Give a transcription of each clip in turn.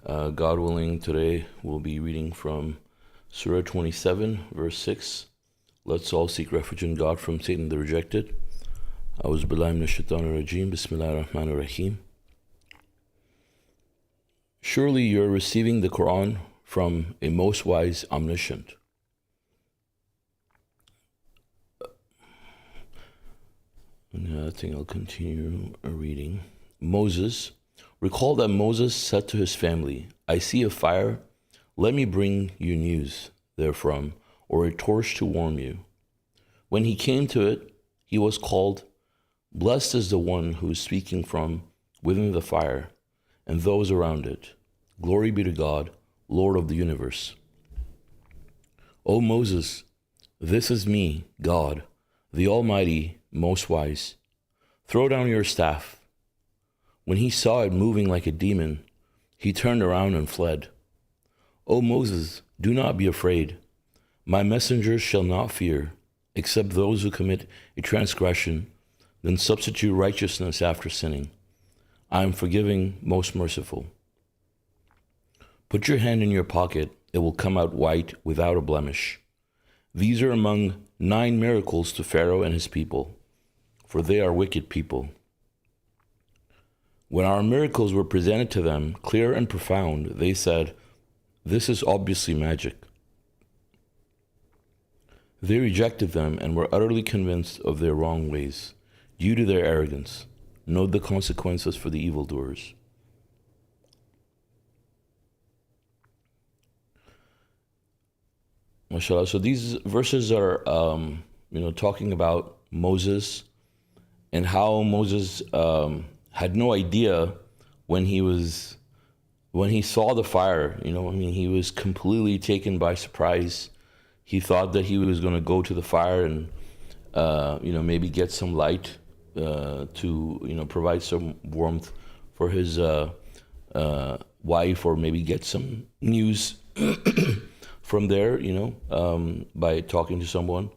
God willing, today we'll be reading from Surah 27, verse 6. Let's all seek refuge in God from Satan the rejected. A'udhu billahi minash shaitanir rajim. Bismillahir rahmanir rahim. Surely you are receiving the Quran from a most wise, omniscient. I think I'll continue reading. Moses. Recall that Moses said to his family, I see a fire, let me bring you news therefrom, or a torch to warm you. When he came to it, he was called, Blessed is the one who is speaking from within the fire, and those around it. Glory be to God, Lord of the universe. O Moses, this is me, God, the Almighty, most wise. Throw down your staff. When he saw it moving like a demon, he turned around and fled. O Moses, do not be afraid. My messengers shall not fear, except those who commit a transgression, then substitute righteousness after sinning. I am forgiving, most merciful. Put your hand in your pocket, it will come out white without a blemish. These are among 9 miracles to Pharaoh and his people, for they are wicked people. When our miracles were presented to them, clear and profound, they said, This is obviously magic. They rejected them and were utterly convinced of their wrong ways, due to their arrogance. Note the consequences for the evildoers. MashaAllah. So these verses are, talking about Moses and how Moses had no idea when he saw the fire. He was completely taken by surprise. He thought that he was going to go to the fire and maybe get some light to provide some warmth for his wife, or maybe get some news from there, by talking to someone.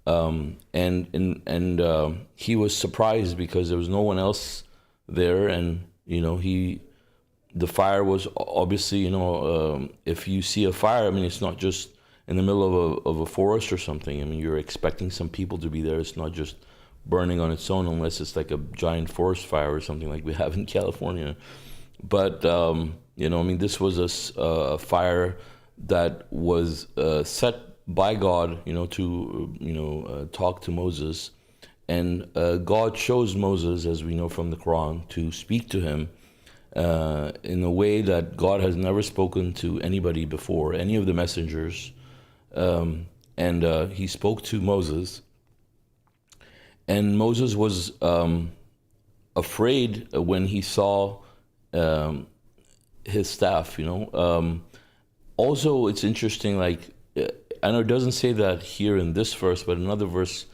And he was surprised because there was no one else there, and the fire was obviously, if you see a fire, it's not just in the middle of a forest or something. You're expecting some people to be there. It's not just burning on its own, unless it's like a giant forest fire or something like we have in California. But this was a fire that was set by God, to talk to Moses. And God chose Moses, as we know from the Quran, to speak to him in a way that God has never spoken to anybody before, any of the messengers. And he spoke to Moses. And Moses was afraid when he saw his staff, Also, it's interesting, I know it doesn't say that here in this verse, but another verse,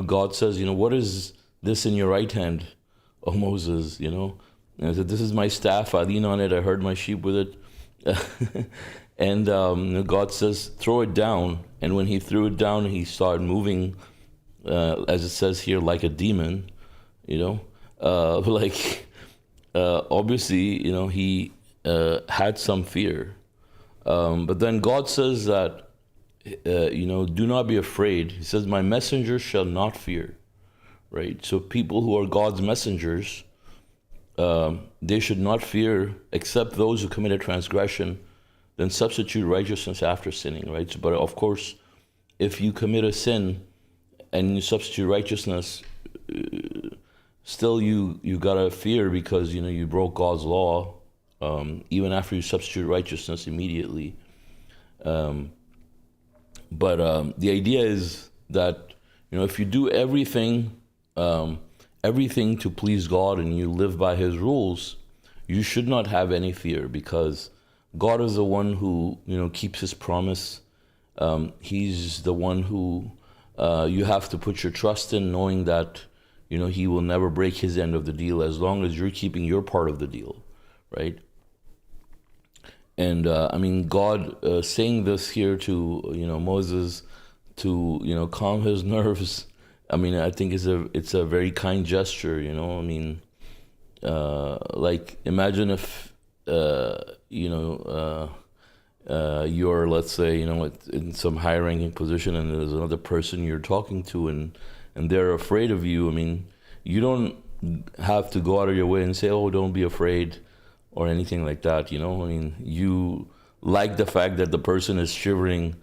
God says, what is this in your right hand, O Moses, And I said, this is my staff, I lean on it, I herd my sheep with it. And God says, throw it down. And when he threw it down, he started moving, as it says here, like a demon, obviously, he had some fear. But then God says that, do not be afraid. He says, my messengers shall not fear, right? So people who are God's messengers, they should not fear, except those who commit a transgression, then substitute righteousness after sinning, right? So, but of course, if you commit a sin and you substitute righteousness, still you gotta fear, because, you broke God's law, even after you substitute righteousness immediately. But the idea is that, if you do everything to please God and you live by his rules, you should not have any fear, because God is the one who, keeps his promise. He's the one who you have to put your trust in, knowing that, he will never break his end of the deal as long as you're keeping your part of the deal, right? And God saying this here to Moses to calm his nerves. I think it's a very kind gesture. Imagine if you're, let's say, in some high-ranking position, and there's another person you're talking to, and they're afraid of you. I mean, you don't have to go out of your way and say, "Oh, don't be afraid," or anything like that. I mean, you like the fact that the person is shivering,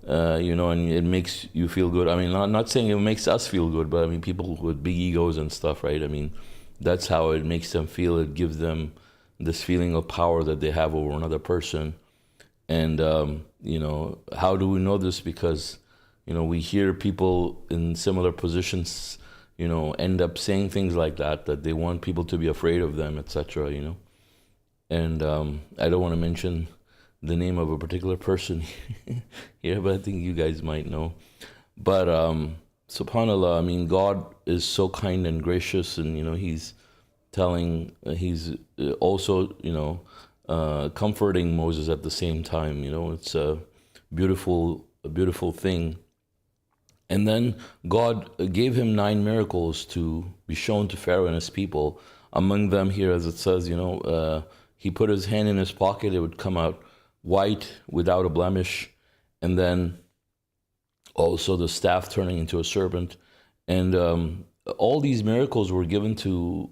and it makes you feel good. I mean, not saying it makes us feel good, but I mean, people with big egos and stuff, right? I mean, that's how it makes them feel. It gives them this feeling of power that they have over another person. And, how do we know this? Because, we hear people in similar positions, end up saying things like that they want people to be afraid of them, etc., And I don't want to mention the name of a particular person here, but I think you guys might know. But subhanAllah, I mean, God is so kind and gracious, and, he's he's also, comforting Moses at the same time. It's a beautiful thing. And then God gave him 9 miracles to be shown to Pharaoh and his people. Among them here, as it says, he put his hand in his pocket, it would come out white without a blemish. And then also the staff turning into a serpent. And all these miracles were given to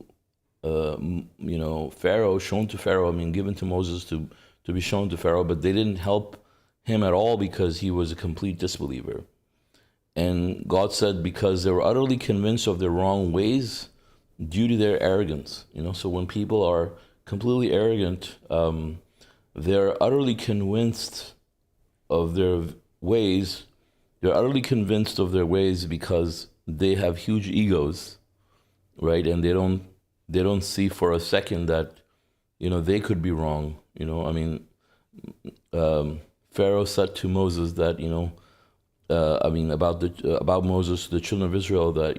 Pharaoh, shown to Pharaoh. I mean, given to Moses to be shown to Pharaoh, but they didn't help him at all because he was a complete disbeliever. And God said, because they were utterly convinced of their wrong ways due to their arrogance. So when people are completely arrogant, they're utterly convinced of their ways. They're utterly convinced of their ways because they have huge egos, right? And they don't see for a second that, they could be wrong. I mean, Pharaoh said to Moses that, about Moses, the children of Israel, that,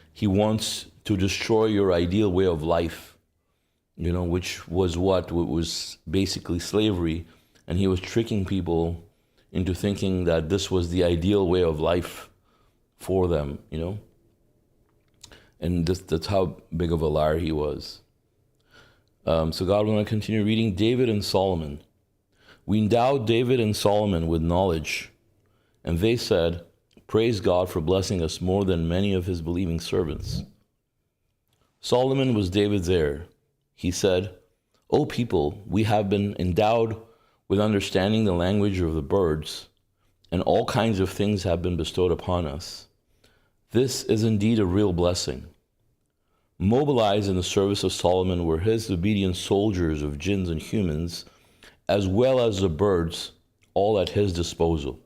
he wants to destroy your ideal way of life, which was was basically slavery. And he was tricking people into thinking that this was the ideal way of life for them, And that's how big of a liar he was. So God, we're going to continue reading. David and Solomon. We endowed David and Solomon with knowledge, and they said, "Praise God for blessing us more than many of his believing servants." Solomon was David's heir. He said, "O people, we have been endowed with understanding the language of the birds, and all kinds of things have been bestowed upon us. This is indeed a real blessing." Mobilized in the service of Solomon were his obedient soldiers of jinns and humans, as well as the birds, all at his disposal.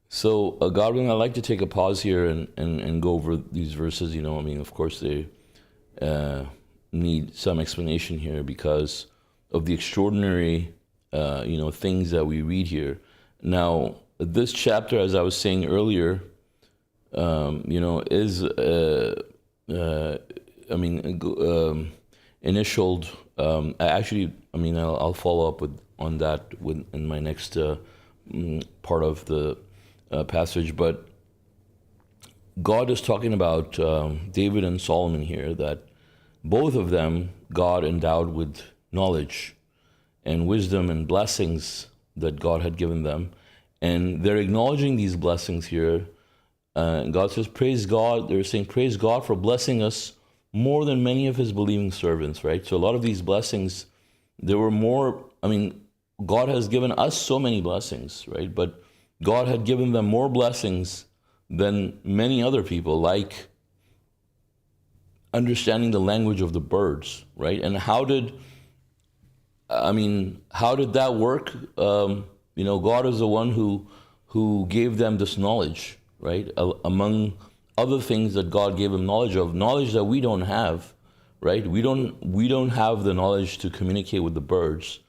So, Godwin, I'd like to take a pause here and go over these verses. Of course, they need some explanation here because of the extraordinary, things that we read here. Now, this chapter, as I was saying earlier, is initialed. I'll follow up on that in my next part of the passage. But God is talking about David and Solomon here, that both of them God endowed with knowledge and wisdom and blessings that God had given them, and they're acknowledging these blessings here. God says, praise God. They're saying, praise God for blessing us more than many of his believing servants, right? So a lot of these blessings, there were more. God has given us so many blessings, right? But God had given them more blessings than many other people, like understanding the language of the birds, right? And how did that work? God is the one who gave them this knowledge, right? Among other things that God gave them knowledge that we don't have, right? We don't have the knowledge to communicate with the birds,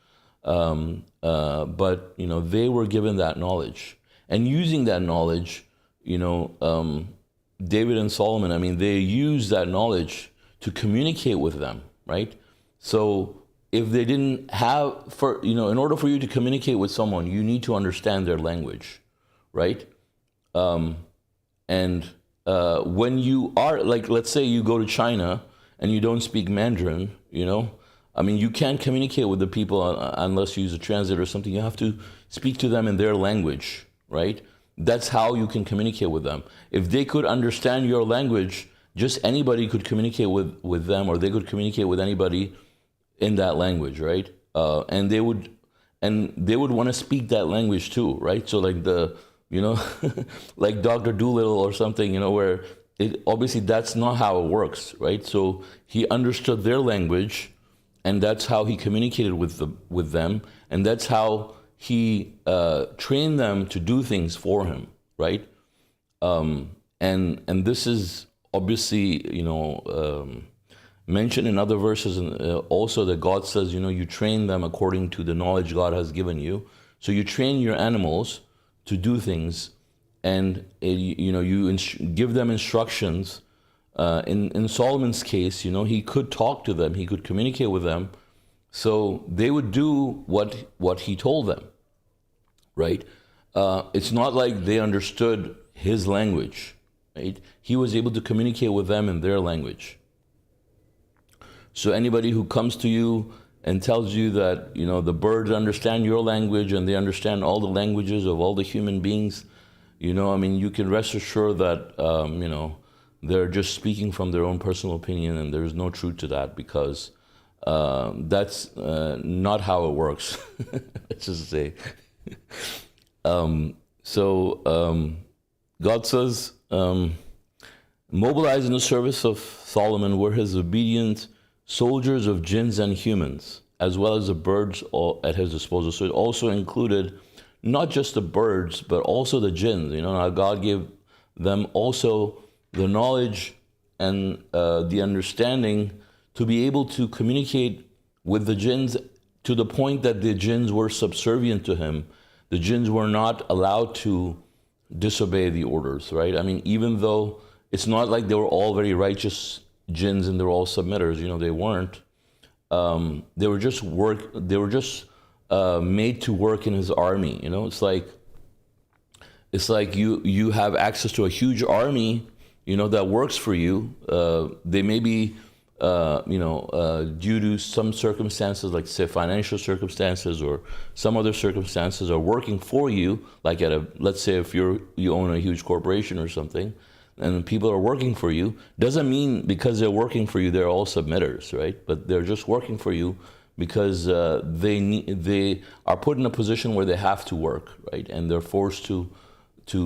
but they were given that knowledge, and using that knowledge, David and Solomon, they used that knowledge to communicate with them, right? So if they didn't have, in order for you to communicate with someone, you need to understand their language, right? When you are, like, let's say you go to China and you don't speak Mandarin, I mean, you can't communicate with the people unless you use a translator or something. You have to speak to them in their language, right? That's how you can communicate with them. If they could understand your language, just anybody could communicate with them, or they could communicate with anybody in that language, right? And they would want to speak that language too, right? So like like Dr. Doolittle or something, where obviously that's not how it works, right? So he understood their language, and that's how he communicated with them, and that's how he trained them to do things for him, right? And this is obviously mentioned in other verses, and also that God says, you train them according to the knowledge God has given you. So you train your animals to do things, and you give them instructions. In Solomon's case, he could talk to them, he could communicate with them, so they would do what he told them, right? It's not like they understood his language, right? He was able to communicate with them in their language. So anybody who comes to you and tells you that, the birds understand your language and they understand all the languages of all the human beings, you can rest assured that, they're just speaking from their own personal opinion, and there's no truth to that, because that's not how it works. Let's just say. God says, mobilize in the service of Solomon were his obedient soldiers of jinns and humans, as well as the birds at his disposal. So it also included not just the birds, but also the jinns. Now God gave them also the knowledge and the understanding to be able to communicate with the jinns, to the point that the jinns were subservient to him. The jinns were not allowed to disobey the orders, right? I mean, even though it's not like they were all very righteous jinns and they're all submitters, they weren't. They were just made to work in his army. It's like you have access to a huge army, that works for you. They may be, due to some circumstances, like say financial circumstances or some other circumstances, are working for you. Like let's say if you own a huge corporation or something, and people are working for you, doesn't mean because they're working for you they're all submitters, right? But they're just working for you because they are put in a position where they have to work, right? And they're forced to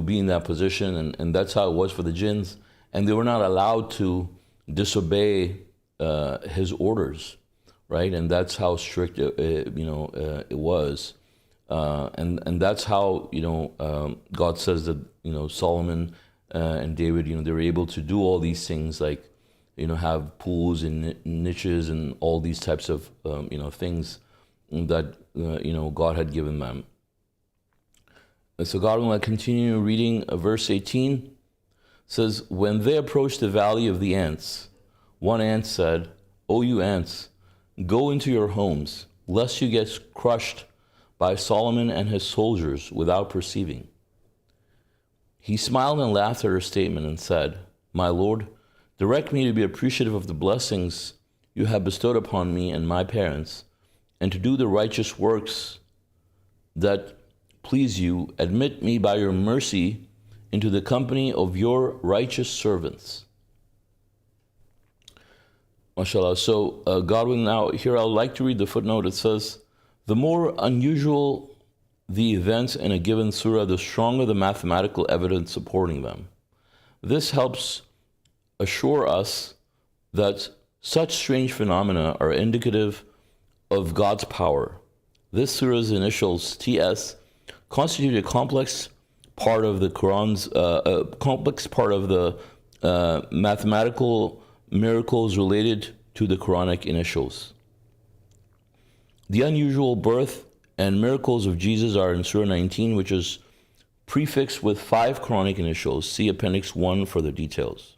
be in that position, and that's how it was for the jinns. And they were not allowed to disobey his orders, right? And that's how strict it was, and that's how God says that Solomon and David, they were able to do all these things, like have pools and niches and all these types of things that God had given them. And so God will continue reading verse 18. Says, when they approached the valley of the ants, one ant said, "O you ants, go into your homes, lest you get crushed by Solomon and his soldiers without perceiving." He smiled and laughed at her statement and said, "My Lord, direct me to be appreciative of the blessings you have bestowed upon me and my parents, and to do the righteous works that please you. Admit me by your mercy into the company of your righteous servants." MashaAllah. So Godwin, now here I would like to read the footnote. It says, the more unusual the events in a given surah, the stronger the mathematical evidence supporting them. This helps assure us that such strange phenomena are indicative of God's power. This surah's initials, TS, constitute a complex part of the Quran's complex part of the mathematical miracles related to the Quranic initials. The unusual birth and miracles of Jesus are in Surah 19, which is prefixed with 5 Quranic initials. See Appendix 1 for the details.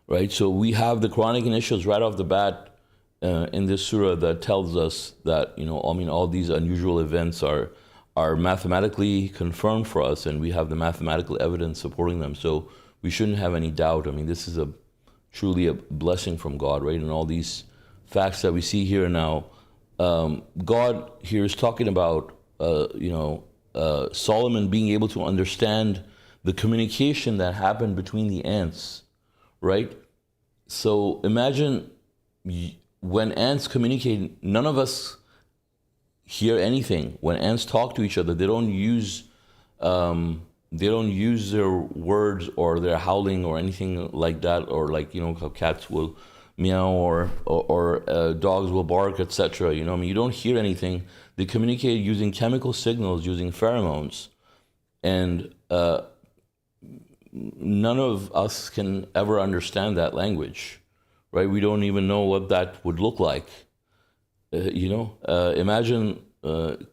Right, so we have the Quranic initials right off the bat in this surah that tells us that all these unusual events are mathematically confirmed for us, and we have the mathematical evidence supporting them. So we shouldn't have any doubt. This is truly a blessing from God, right? And all these facts that we see here now. God here is talking about, Solomon being able to understand the communication that happened between the ants, right? So imagine when ants communicate, none of us hear anything. When ants talk to each other, they don't use their words or their howling or anything like that, or like, how cats will meow or dogs will bark, etc. You don't hear anything. They communicate using chemical signals, using pheromones, and none of us can ever understand that language, right? We don't even know what that would look like. Imagine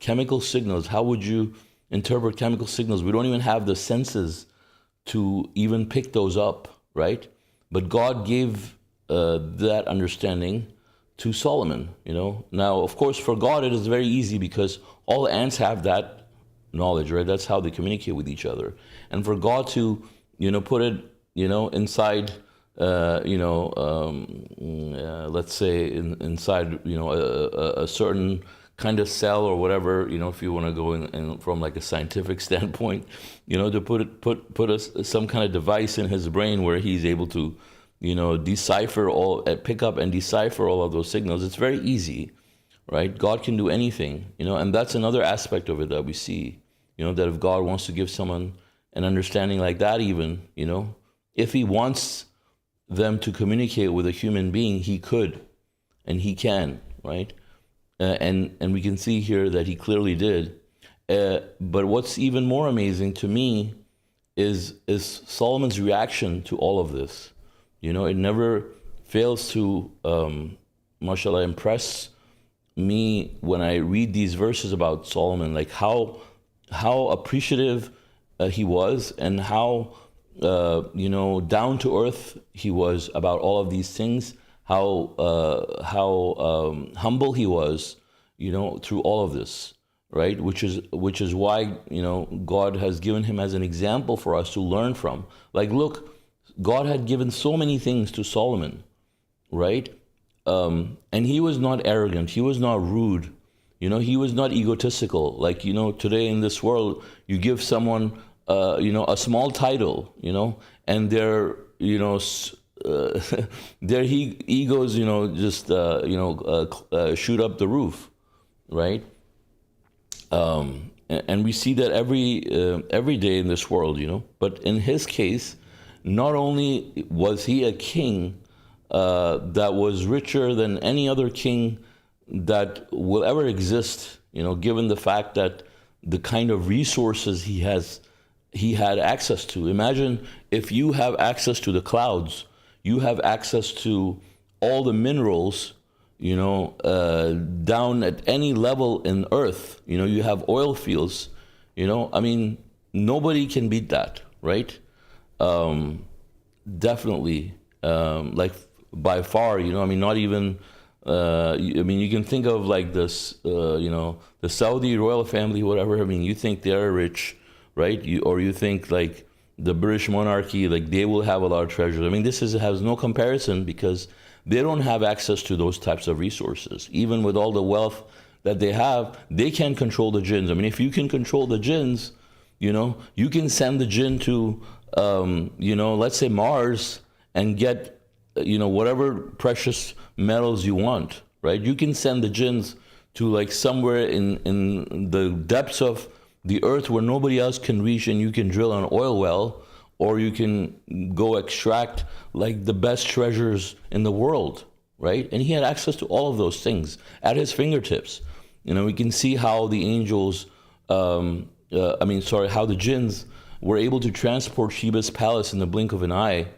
chemical signals. How would you interpret chemical signals? We don't even have the senses to even pick those up, right? But God gave that understanding to Solomon. Now, of course, for God it is very easy because all ants have that knowledge, right? That's how they communicate with each other. And for God to put it inside let's say inside a certain kind of cell or whatever, if you want to go in from like a scientific standpoint, to put some kind of device in his brain where he's able to pick up and decipher all of those signals. It's very easy, right? God can do anything, and that's another aspect of it that we see, that if God wants to give someone an understanding like that, even, if he wants them to communicate with a human being, he could, and he can, right? And we can see here that he clearly did. But what's even more amazing to me is Solomon's reaction to all of this. It never fails to, mashallah, impress me when I read these verses about Solomon, like how appreciative he was, and how down to earth he was about all of these things, how humble he was, through all of this, right? Which is why, God has given him as an example for us to learn from. Like, look, God had given so many things to Solomon, right? And he was not arrogant. He was not rude. He was not egotistical. Like, today in this world, you give someone, a small title, and their, their egos, just, shoot up the roof, right? And we see that every day in this world, But in his case, not only was he a king that was richer than any other king that will ever exist, given the fact that the kind of resources he had access to. Imagine if you have access to the clouds, you have access to all the minerals, down at any level in earth. You have oil fields, nobody can beat that, right? Definitely, like by far, not even, you can think of like this, the Saudi royal family, whatever. You think they're rich, right? You think like the British monarchy, like they will have a lot of treasures. This has no comparison because they don't have access to those types of resources. Even with all the wealth that they have, they can't control the jinns. If you can control the jinns, you can send the jinn to, let's say Mars and get, whatever precious metals you want, right? You can send the jinns to like somewhere in the depths of the earth where nobody else can reach, and you can drill an oil well, or you can go extract like the best treasures in the world, right? And he had access to all of those things at his fingertips. We can see how the angels, how the jinns were able to transport Sheba's palace in the blink of an eye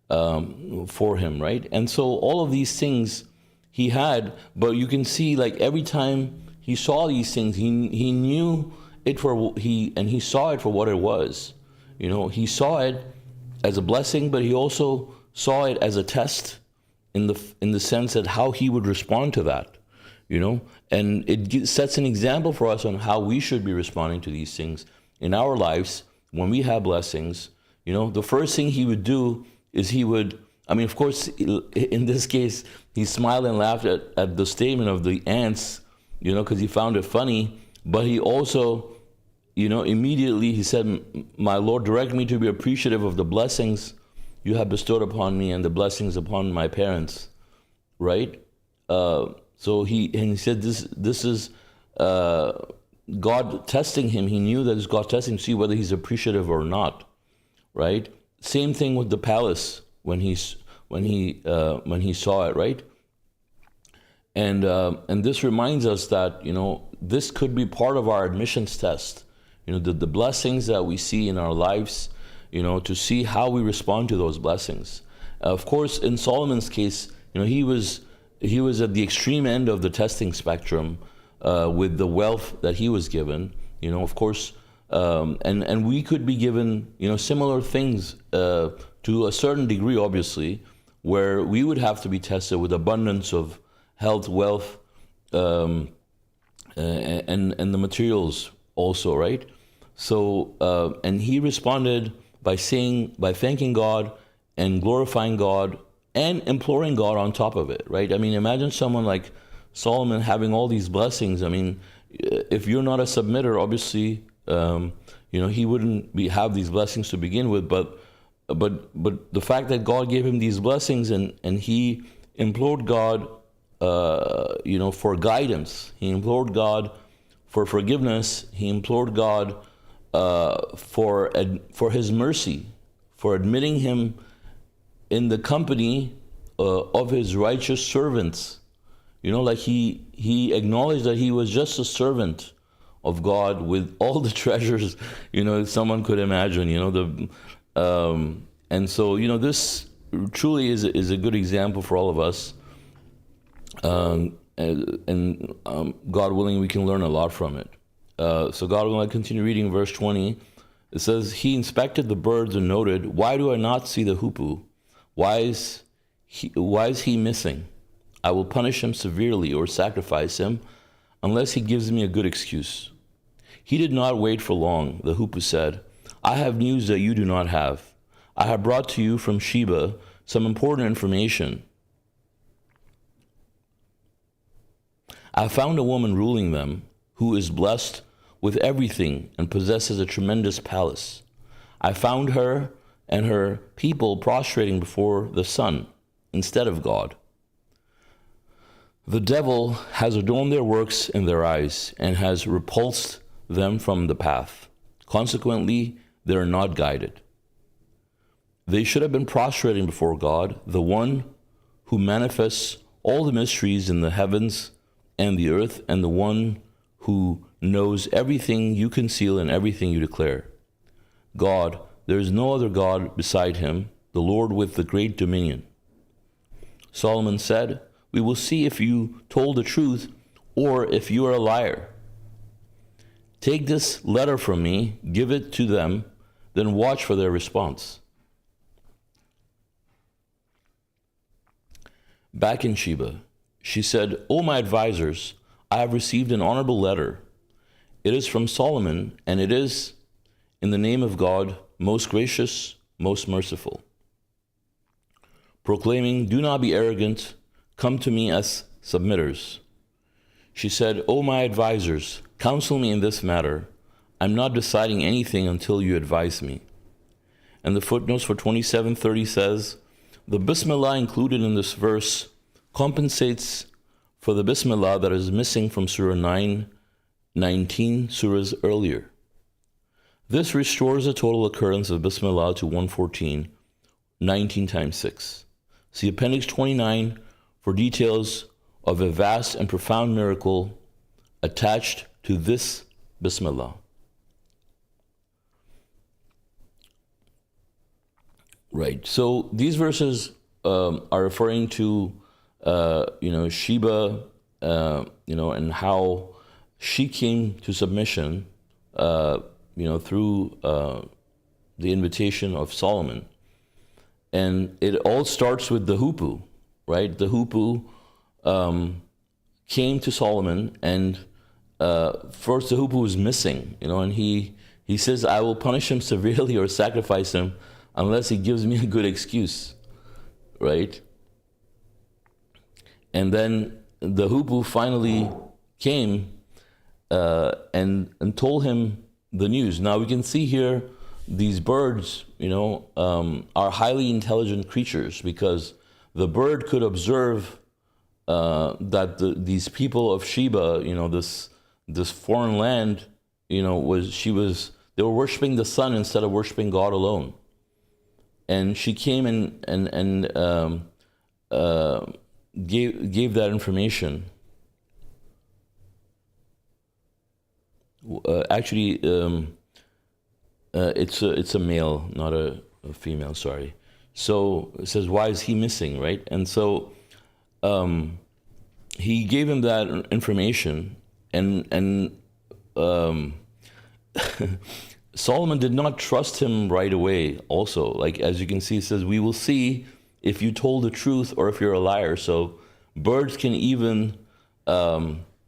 for him, right? And so all of these things he had, but you can see like every time he saw these things, he knew it he saw it for what it was. He saw it as a blessing, but he also saw it as a test in the sense that how he would respond to that, and it sets an example for us on how we should be responding to these things in our lives when we have blessings. The first thing he would do is he would I mean, of course, in this case, he smiled and laughed at the statement of the ants, because he found it funny. But he also, immediately he said, "My Lord, direct me to be appreciative of the blessings you have bestowed upon me and the blessings upon my parents." Right? So he said, this is God testing him. He knew that it's God testing to see whether he's appreciative or not. Right? Same thing with the palace when he saw it. Right? And this reminds us that this could be part of our admissions test. The blessings that we see in our lives, to see how we respond to those blessings. Of course, in Solomon's case, he was at the extreme end of the testing spectrum with the wealth that he was given. Of course, and we could be given similar things to a certain degree, obviously, where we would have to be tested with abundance of health, wealth, and the materials also, right? So, and he responded by thanking God and glorifying God and imploring God on top of it, right? I mean, imagine someone like Solomon having all these blessings. I mean, if you're not a submitter, obviously, he wouldn't have these blessings to begin with. But the fact that God gave him these blessings and he implored God, for guidance. He implored God for forgiveness. He implored God for his mercy, for admitting him in the company of his righteous servants. Like he acknowledged that he was just a servant of God with all the treasures, someone could imagine, and so, this truly is a good example for all of us. And God willing, we can learn a lot from it. So God willing, I continue reading verse 20. It says, "He inspected the birds and noted, why do I not see the hoopoe? Why is he missing? I will punish him severely or sacrifice him unless he gives me a good excuse." He did not wait for long. The hoopoe said, "I have news that you do not have. I have brought to you from Sheba some important information. I found a woman ruling them who is blessed with everything and possesses a tremendous palace. I found her and her people prostrating before the sun instead of God. The devil has adorned their works in their eyes and has repulsed them from the path. Consequently, they are not guided. They should have been prostrating before God, the one who manifests all the mysteries in the heavens and the earth, and the one who knows everything you conceal and everything you declare. God, there is no other God beside him, the Lord with the great dominion." Solomon said, "We will see if you told the truth or if you are a liar. Take this letter from me, give it to them, then watch for their response." Back in Sheba, she said, "O my advisors, I have received an honorable letter. It is from Solomon, and it is in the name of God, most gracious, most merciful, proclaiming, 'Do not be arrogant, come to me as submitters.' She said, 'O my advisors, counsel me in this matter. I'm not deciding anything until you advise me.'" And the footnotes for 2730 says, "The Bismillah included in this verse compensates for the Bismillah that is missing from Surah 9:19 surahs earlier. This restores the total occurrence of Bismillah to 114, 19 times 6. See Appendix 29 for details of a vast and profound miracle attached to this Bismillah. Right. So these verses are referring to, Sheba, and how she came to submission, through the invitation of Solomon. And it all starts with the hoopoe, right? The hoopoe came to Solomon, and first the hoopoe was missing, and he says, "I will punish him severely or sacrifice him unless he gives me a good excuse," right? And then the hoopoe finally came and told him the news. Now we can see here these birds, are highly intelligent creatures, because the bird could observe that these people of Sheba, this foreign land, they were worshiping the sun instead of worshiping God alone. And she came and gave that information. Actually, it's a male, not a female. Sorry. So it says, why is he missing, right? And so he gave him that information, and Solomon did not trust him right away. Also, like as you can see, it says, we will see if you told the truth or if you're a liar. So birds can even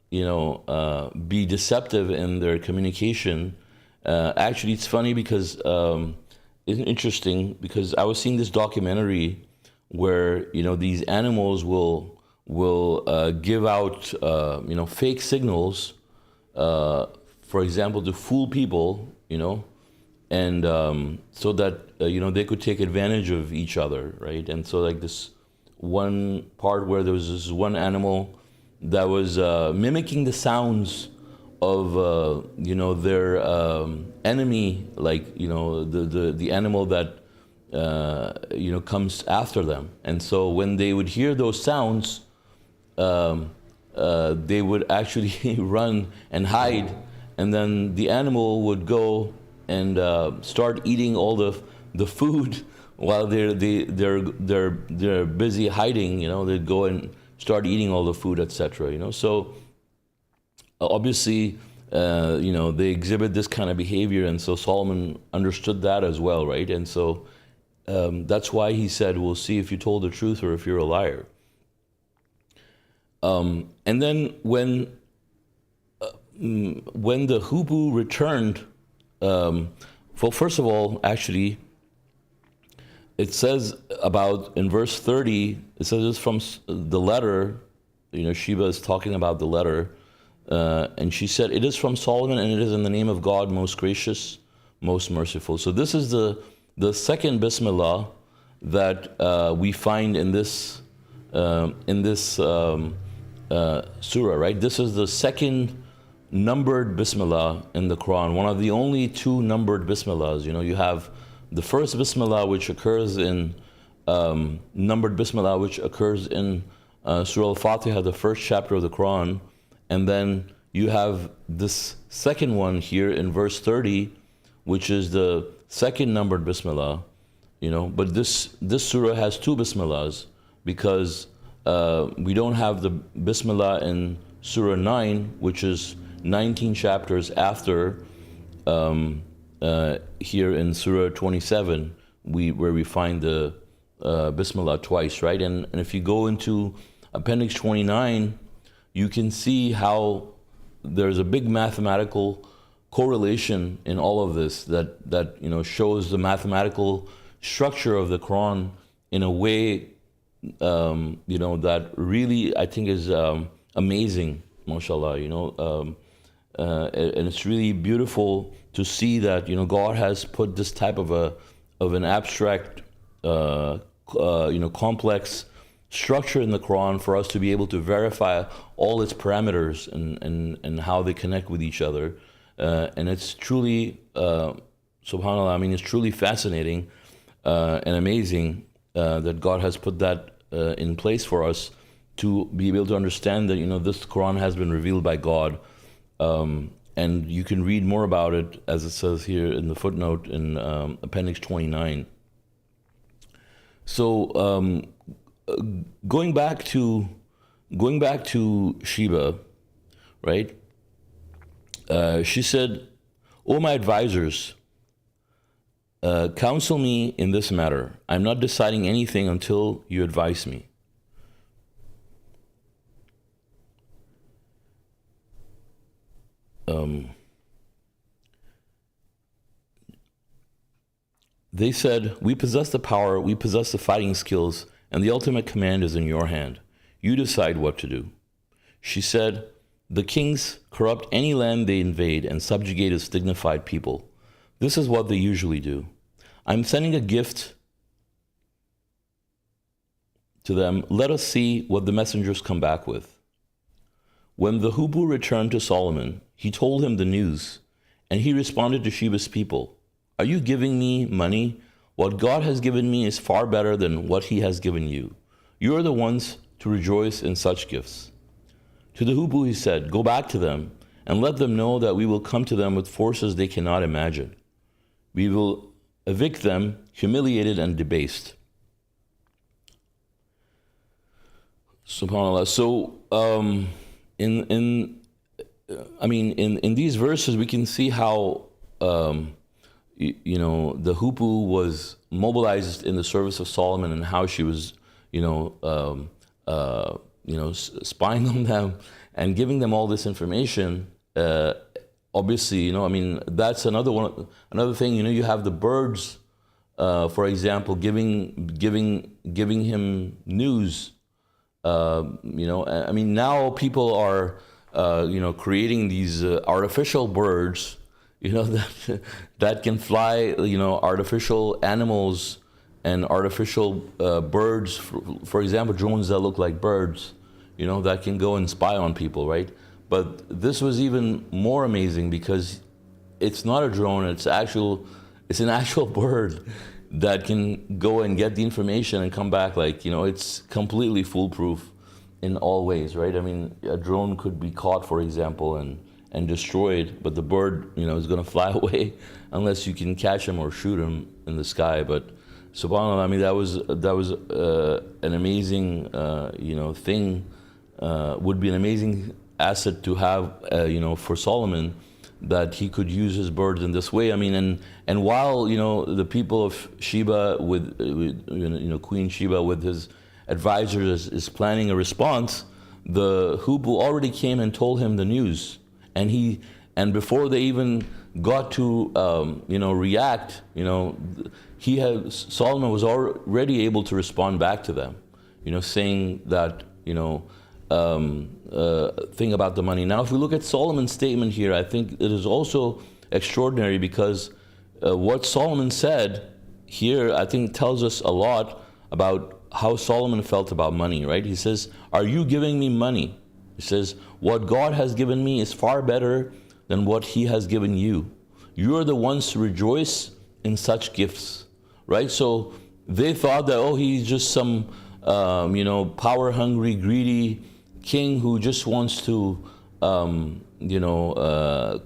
be deceptive in their communication. Actually, it's funny because it's interesting, because I was seeing this documentary where these animals will give out fake signals, for example, to fool people, and so that they could take advantage of each other, right? And so like this one part where there was this one animal that was mimicking the sounds of their enemy, like the animal that comes after them. And so when they would hear those sounds, they would actually run and hide, and then the animal would go and start eating all the food while they're busy hiding. They'd go and start eating all the food, etc. So obviously, they exhibit this kind of behavior, and so Solomon understood that as well, right? And so that's why he said, we'll see if you told the truth or if you're a liar. And then when the hoopoe returned, well, first of all, actually, it says about, in verse 30, it says it's from the letter, Sheba is talking about the letter, and she said, it is from Solomon, and it is in the name of God, most gracious, most merciful. So this is the second Bismillah that we find in this surah, right? This is the second numbered Bismillah in the Quran, one of the only two numbered Bismillahs. You have the first Bismillah, which occurs in numbered Bismillah, which occurs in Surah Al-Fatiha, the first chapter of the Quran, and then you have this second one here in verse 30, which is the second numbered Bismillah. But this surah has two Bismillahs, because we don't have the Bismillah in Surah 9, which is 19 chapters after here in Surah 27, where we find the Bismillah twice, right? And if you go into Appendix 29, you can see how there's a big mathematical correlation in all of this that shows the mathematical structure of the Quran in a way that really, I think, is amazing, mashallah. And it's really beautiful to see that God has put this type of an abstract complex structure in the Quran for us to be able to verify all its parameters and how they connect with each other, and it's truly subhanallah, it's truly fascinating and amazing that God has put that in place for us to be able to understand that this Quran has been revealed by God. And you can read more about it, as it says here in the footnote in Appendix 29. So going back to Sheba, right? She said, "O my advisors, counsel me in this matter. I'm not deciding anything until you advise me." They said, "We possess the power, we possess the fighting skills and the ultimate command is in your hand. You decide what to do." She said, "The kings corrupt any land they invade and subjugate its dignified people. This is what they usually do. I'm sending a gift to them. Let us see what the messengers come back with." When the Hoopoe returned to Solomon, he told him the news, and he responded to Sheba's people, "Are you giving me money? What God has given me is far better than what he has given you. You are the ones to rejoice in such gifts." To the Hoopoe he said, "Go back to them and let them know that we will come to them with forces they cannot imagine. We will evict them, humiliated and debased." SubhanAllah. So, in these verses, we can see how, the Hoopoe was mobilized in the service of Solomon, and how she was, spying on them and giving them all this information. Obviously, that's another thing. You have the birds, for example, giving him news. Now people are, creating these artificial birds, that can fly, artificial animals and artificial birds, for example, drones that look like birds, that can go and spy on people, right? But this was even more amazing because it's not a drone, it's an actual bird that can go and get the information and come back it's completely foolproof in all ways, right? A drone could be caught, for example, and destroyed, but the bird, is going to fly away unless you can catch him or shoot him in the sky. But SubhanAllah, that was an amazing, thing. Would be an amazing asset to have, for Solomon, that he could use his birds in this way. And while the people of Sheba with Queen Sheba with his advisors is planning a response, the Hoopoe already came and told him the news, and before they even got to react, Solomon was already able to respond back to them, saying that thing about the money. Now, if we look at Solomon's statement here, I think it is also extraordinary because what Solomon said here, I think, tells us a lot about how Solomon felt about money, right? He says, "Are you giving me money?" He says, "What God has given me is far better than what he has given you. You are the ones to rejoice in such gifts," right? So they thought that, he's just some, power-hungry, greedy king who just wants to,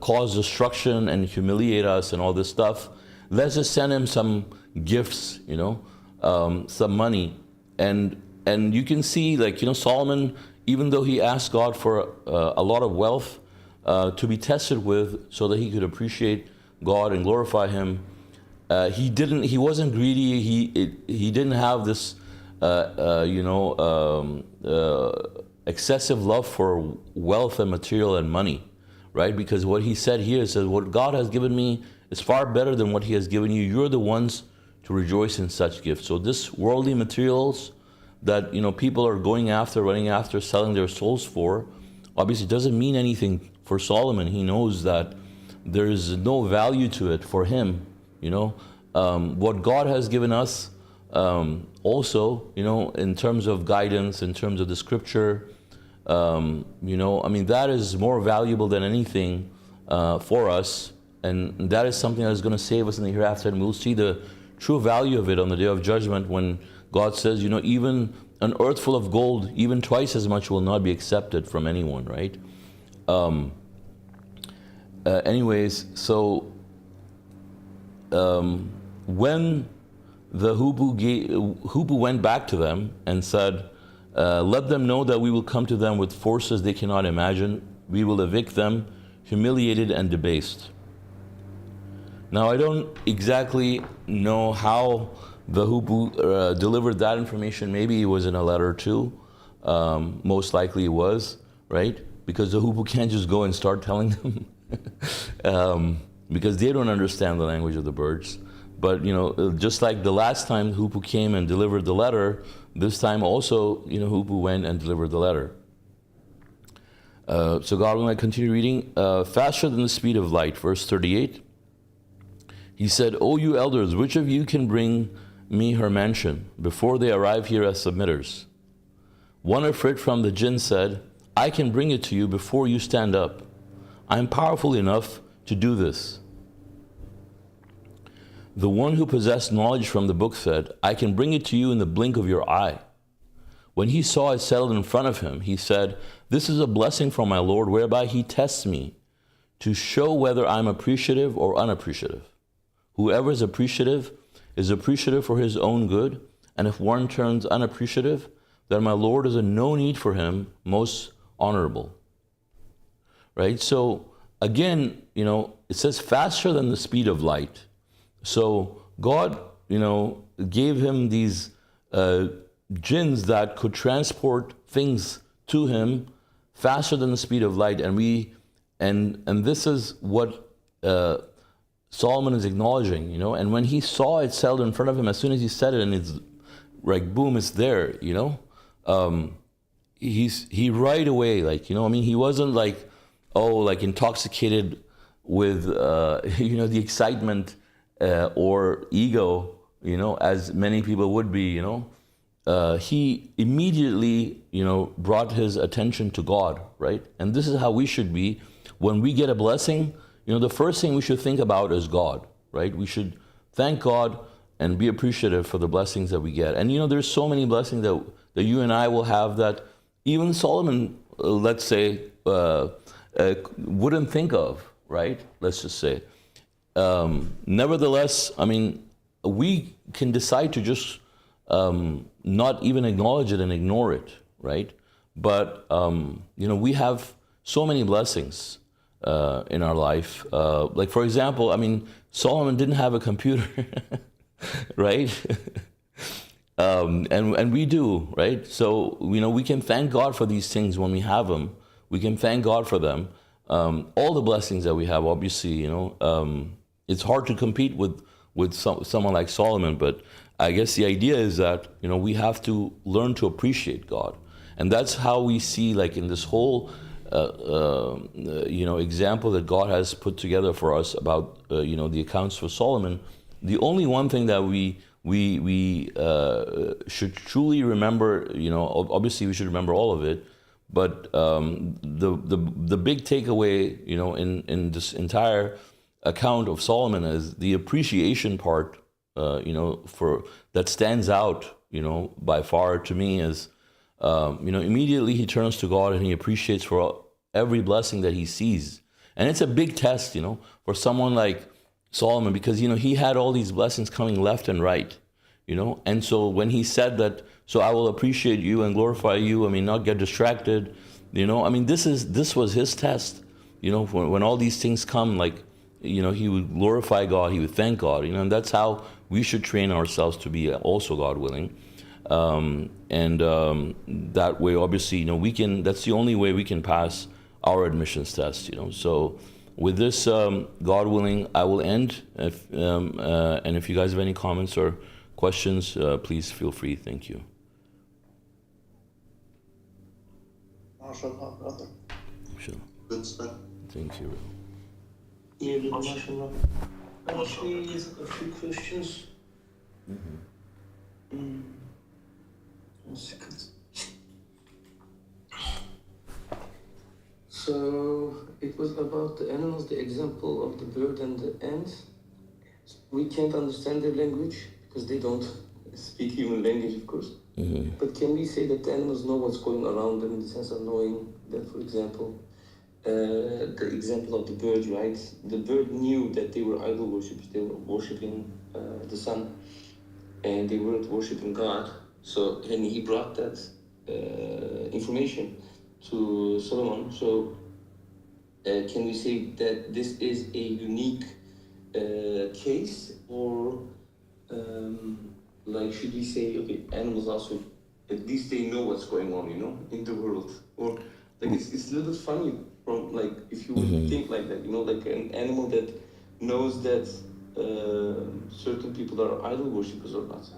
cause destruction and humiliate us and all this stuff. Let's just send him some gifts, some money. And you can see, Solomon, even though he asked God for a lot of wealth to be tested with so that he could appreciate God and glorify him, he wasn't greedy. He didn't have this, excessive love for wealth and material and money, right? Because what he said here is that what God has given me is far better than what he has given you. You're the ones to rejoice in such gifts. So this worldly materials that people are going after, running after, selling their souls for, obviously doesn't mean anything for Solomon. He knows that there is no value to it for him. What God has given us, also, in terms of guidance, in terms of the scripture, that is more valuable than anything for us, and that is something that is going to save us in the hereafter, and we'll see the true value of it on the day of judgment when God says, even an earth full of gold, even twice as much will not be accepted from anyone, right? Anyways, so when the Hoopoe went back to them and said, "Let them know that we will come to them with forces they cannot imagine. We will evict them, humiliated and debased." Now, I don't exactly know how the Hoopoe delivered that information. Maybe it was in a letter too. Most likely it was, right? Because the Hoopoe can't just go and start telling them because they don't understand the language of the birds. But just like the last time Hoopoe came and delivered the letter, this time also, Hubu went and delivered the letter. So God, when I continue reading, faster than the speed of light, verse 38, he said, "O you elders, which of you can bring me her mansion before they arrive here as submitters?" One Ifrit from the jinn said, "I can bring it to you before you stand up. I am powerful enough to do this." The one who possessed knowledge from the book said, "I can bring it to you in the blink of your eye." When he saw it settled in front of him, he said, "This is a blessing from my Lord, whereby he tests me to show whether I'm appreciative or unappreciative. Whoever is appreciative for his own good, and if one turns unappreciative, then my Lord is in no need for him, most honorable." Right? So again, it says faster than the speed of light. So God, gave him these jinns that could transport things to him faster than the speed of light, and this is what Solomon is acknowledging, and when he saw it settled in front of him, as soon as he said it, and it's like boom, it's there, he right away, he wasn't like intoxicated with the excitement or ego, as many people would be, he immediately, brought his attention to God, right? And this is how we should be. When we get a blessing, the first thing we should think about is God, right? We should thank God and be appreciative for the blessings that we get. And, there's so many blessings that you and I will have that even Solomon, let's say, wouldn't think of, right? Let's just say. Nevertheless, we can decide to just not even acknowledge it and ignore it, right? But, we have so many blessings in our life. Like, for example, Solomon didn't have a computer, right? And we do, right? So, we can thank God for these things when we have them. We can thank God for them. All the blessings that we have, obviously, it's hard to compete with someone like Solomon, but I guess the idea is that, we have to learn to appreciate God. And that's how we see, like, in this whole, example that God has put together for us about, the accounts for Solomon, the only one thing that we should truly remember, obviously we should remember all of it, but the big takeaway, in this entire account of Solomon is the appreciation part, for that stands out, by far to me is, immediately he turns to God and he appreciates for every blessing that he sees. And it's a big test, for someone like Solomon, because, he had all these blessings coming left and right, and so when he said that, so I will appreciate you and glorify you, not get distracted, this was his test, when all these things come, like, he would glorify God, he would thank God, and that's how we should train ourselves to be also God willing. That way, obviously, that's the only way we can pass our admissions test, So with this, God willing, I will end. And if you guys have any comments or questions, please feel free. Thank you. MashaAllah, brother. Sure. Good stuff. Thank you. Yeah, good, mashallah. Actually, a few questions. Mm-hmm. 1 second. So, it was about the animals, the example of the bird and the ant. We can't understand their language because they don't speak human language, of course. Mm-hmm. But can we say that the animals know what's going around them in the sense of knowing that, for example, the example of the bird, right? The bird knew that they were idol worshippers, they were worshipping the sun, and they weren't worshipping God. So, and he brought that information to Solomon. So, can we say that this is a unique case, or like should we say, okay, animals also, at least they know what's going on, in the world, or like it's a little funny from, like, if you would think like that, like an animal that knows that certain people are idol worshippers or not.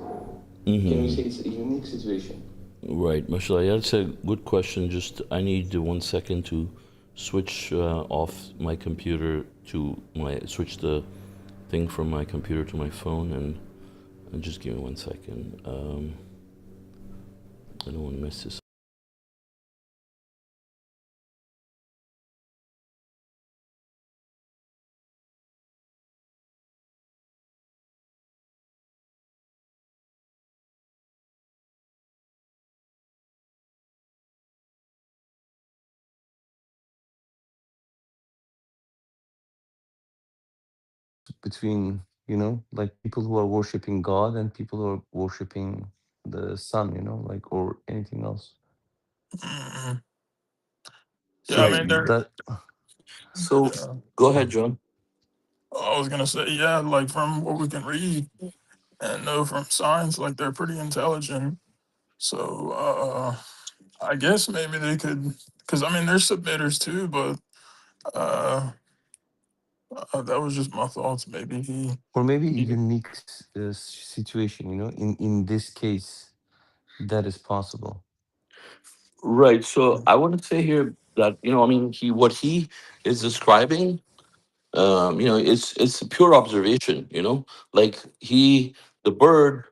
Can we Mm-hmm. say it's a unique situation? Right, mashallah. Yeah, that's a good question. Just I need 1 second to switch off my computer to my switch the thing from my computer to my phone, and just give me 1 second. I don't want to mess this. Between, like people who are worshiping God and people who are worshiping the sun, like, or anything else. Mm, yeah, I So Right. mean, there. that. So Yeah, go ahead, John. I was gonna say, yeah, like from what we can read and know from science, like they're pretty intelligent. So I guess maybe they could, because I mean, they're submitters too. But uh, that was just my thoughts. Maybe Or maybe a he unique situation, in this case, that is possible. Right. So I want to say here that I mean, what he is describing, it's a pure observation. Like the bird,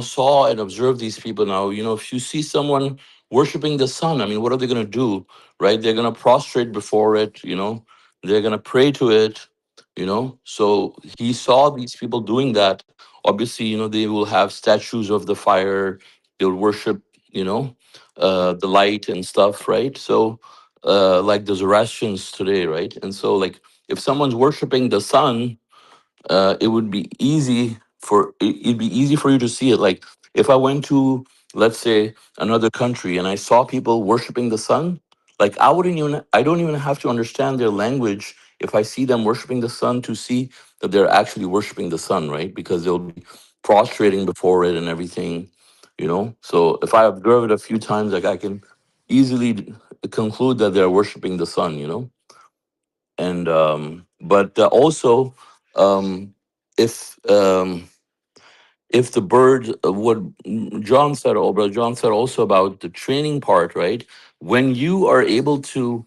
saw and observed these people. Now, if you see someone worshiping the sun, I mean, what are they going to do, right? They're going to prostrate before it. They're going to pray to it. So he saw these people doing that. Obviously, they will have statues of the fire. They will worship, you know, the light and stuff, right? So, like the Zoroastrians today, right? And so, like, if someone's worshiping the sun, it would be easy it'd be easy for you to see it. Like if I went to, let's say, another country and I saw people worshiping the sun, like I don't even have to understand their language if I see them worshiping the sun to see that they're actually worshiping the sun, right? Because they'll be prostrating before it and everything, so if I observe it a few times, like I can easily conclude that they're worshiping the sun, and but also, um if the bird, what John said, or Brother John said also about the training part, right? When you are able to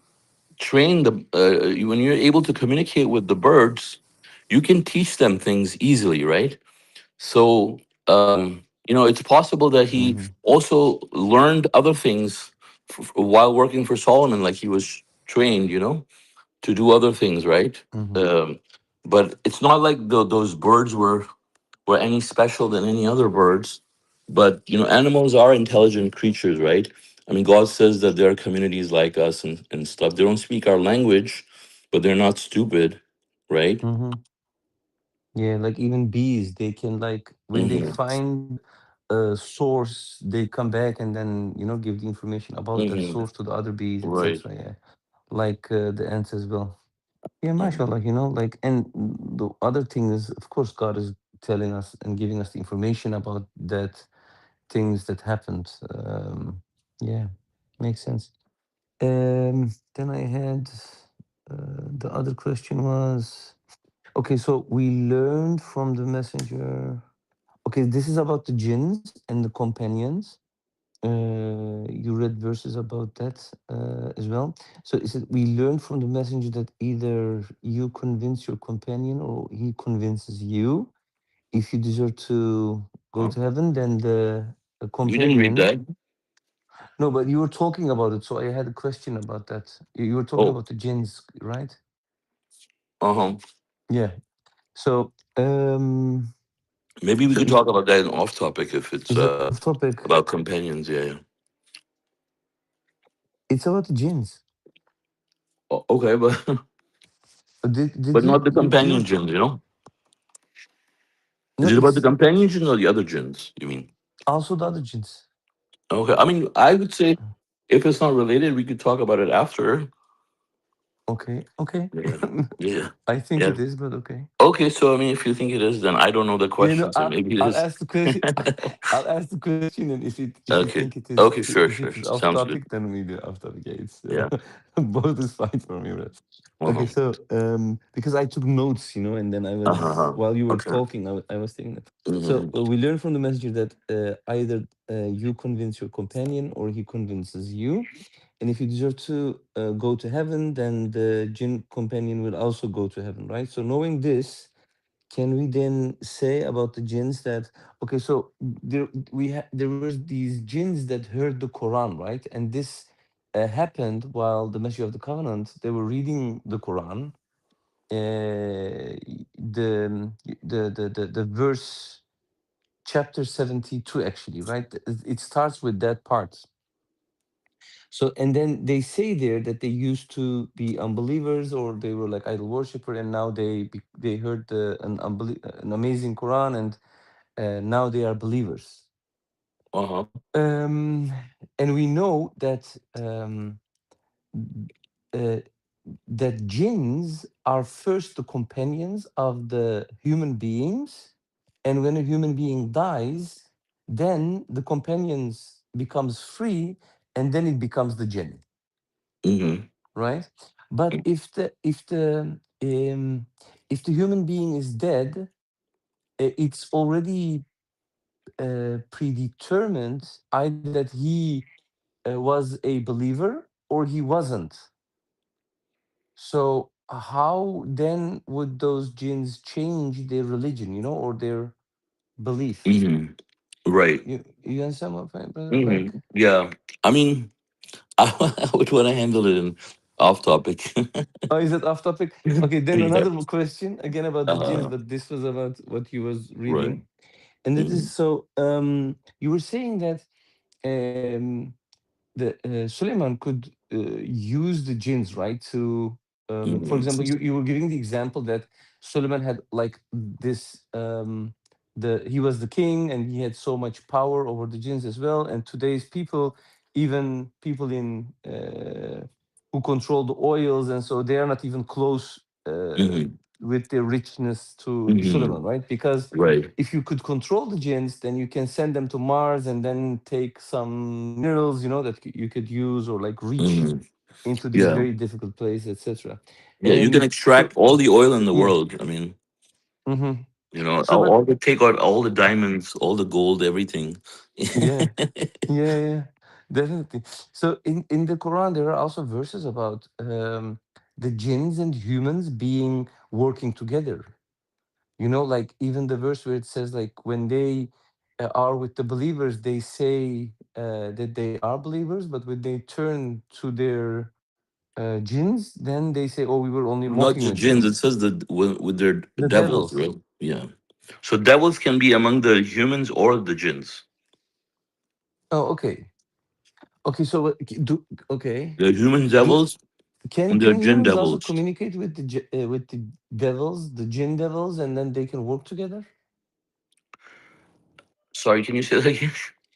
train when you're able to communicate with the birds, you can teach them things easily, right? So it's possible that he Mm-hmm. also learned other things while working for Solomon, like he was trained, to do other things, right? Mm-hmm. But it's not like those birds were any special than any other birds. But animals are intelligent creatures, right? I mean, God says that there are communities like us and stuff. They don't speak our language, but they're not stupid, right? Mm-hmm. Yeah, like even bees, they can, like, when they Mm-hmm. find a source, they come back and then give the information about that Mm-hmm. source to the other bees, Right. etc. Yeah, like the ants as well. Yeah, Mm-hmm. mashallah, like, and the other thing is, of course, God is telling us and giving us the information about that things that happened. Yeah, makes sense. Then I had the other question was, okay, so we learned from the messenger. Okay, this is about the jinns and the companions. You read verses about that as well. So is it we learn from the messenger that either you convince your companion or he convinces you. If you deserve to go Huh? to heaven, then the You didn't read companion. that? No, but you were talking about it, so I had a question about that. You were talking Oh, about the jinns, right? uh-huh. Yeah. So, Maybe we so could talk about that in off topic if it's is it off topic? about companions. Yeah, yeah. It's about the jinns. Okay, but Did but you not the you companion were jinns. no? Is it about the It's companion jinn or the other jinns, you mean? also the other jinns. Okay. I mean, I would say if it's not related, we could talk about it after. Okay, okay. Yeah. Yeah. I think Yeah. it is, but okay. Okay, so I mean, if you think it is, then I don't know the You know, question, so maybe it I'll is. ask the question. I'll ask the question, and if you Okay. think it is, Okay, sure, if it sure. is off Sounds good. topic, then we do off topic. Yeah, it's Yeah. both is fine for me, right? Okay, Uh-huh. so because I took notes, and then I was Uh-huh. while you were Okay. talking, I was thinking that. So Mm-hmm. we learn from the messenger that either you convince your companion or he convinces you, and if you deserve to go to heaven, then the jinn companion will also go to heaven, right? So knowing this, can we then say about the jinns that okay, so there was these jinns that heard the Quran, right? And this happened while the Messenger of the Covenant, they were reading the Quran, the verse chapter 72 actually, right? It starts with that part. So, and then they say there that they used to be unbelievers or they were like idol worshiper, and now they heard an amazing Quran, and now they are believers. Uh-huh. Um, and we know that uh, that jinns are first the companions of the human beings, and when a human being dies, then the companions becomes free, and then it becomes the jinn, Mm-hmm. right? But if the human being is dead, it's already predetermined either that he was a believer or he wasn't. So how then would those jinns change their religion, or their belief? Mm-hmm. Right. You understand what I'm saying, brother? Like, Mm-hmm. Yeah. I mean, I would want to handle it in off topic. oh, is it off topic? Okay, then Yeah. another question again about the jinns, Uh, but this was about what you was right. reading. And it Mm-hmm. is so you were saying that the Suleiman could use the jinns, right? To, for example, Mm-hmm. you were giving the example that Suleiman had like this. He was the king and he had so much power over the jinns as well. And today's people, even people in who control the oils, and so they are not even close Mm-hmm. with their richness to Mm-hmm. Suleiman, right? Because Right. if you could control the jinns, then you can send them to Mars and then take some minerals, that you could use or like reach Mm-hmm. into these Yeah. very difficult places, etc. Yeah. You can So extract all the oil in the yeah, world. I mean, hmm so all but the take out all the diamonds, all the gold, everything. yeah, yeah, definitely. So in the Quran, there are also verses about the jinns and humans being working together. Like even the verse where it says like when they are with the believers, they say that they are believers, but when they turn to their jinns, then they say, "Oh, we were only Not mocking just with jinns. them." It says that with their The devils, devils. right? Yeah. So devils can be among the humans or the jinns. Oh, okay, okay. So okay. The human Do devils and the can jinn humans also devils. communicate with with the devils, the jinn devils, and then they can work together? Sorry, can you say that again?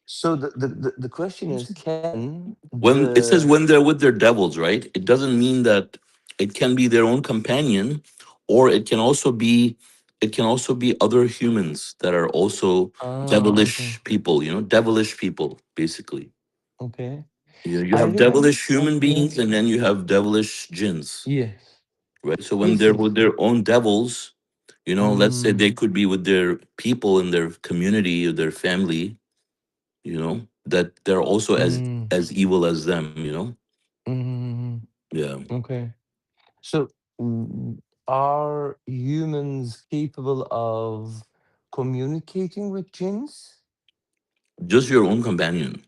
So the question is, can When it says the when they're with their devils, right? It doesn't mean that it can be their own companion, or it can also be other humans that are also okay, devilish people. Devilish people, basically. okay. You I have remember. devilish human Okay. beings, and then you have devilish jinns, Yes. right? So when Yes. they're Yes. with their own devils, let's say Mm, they could be with their people in their community or their family, that they're also mm, as evil as them. mm. Yeah. Okay. So, are humans capable of communicating with jinns? Just your own companion,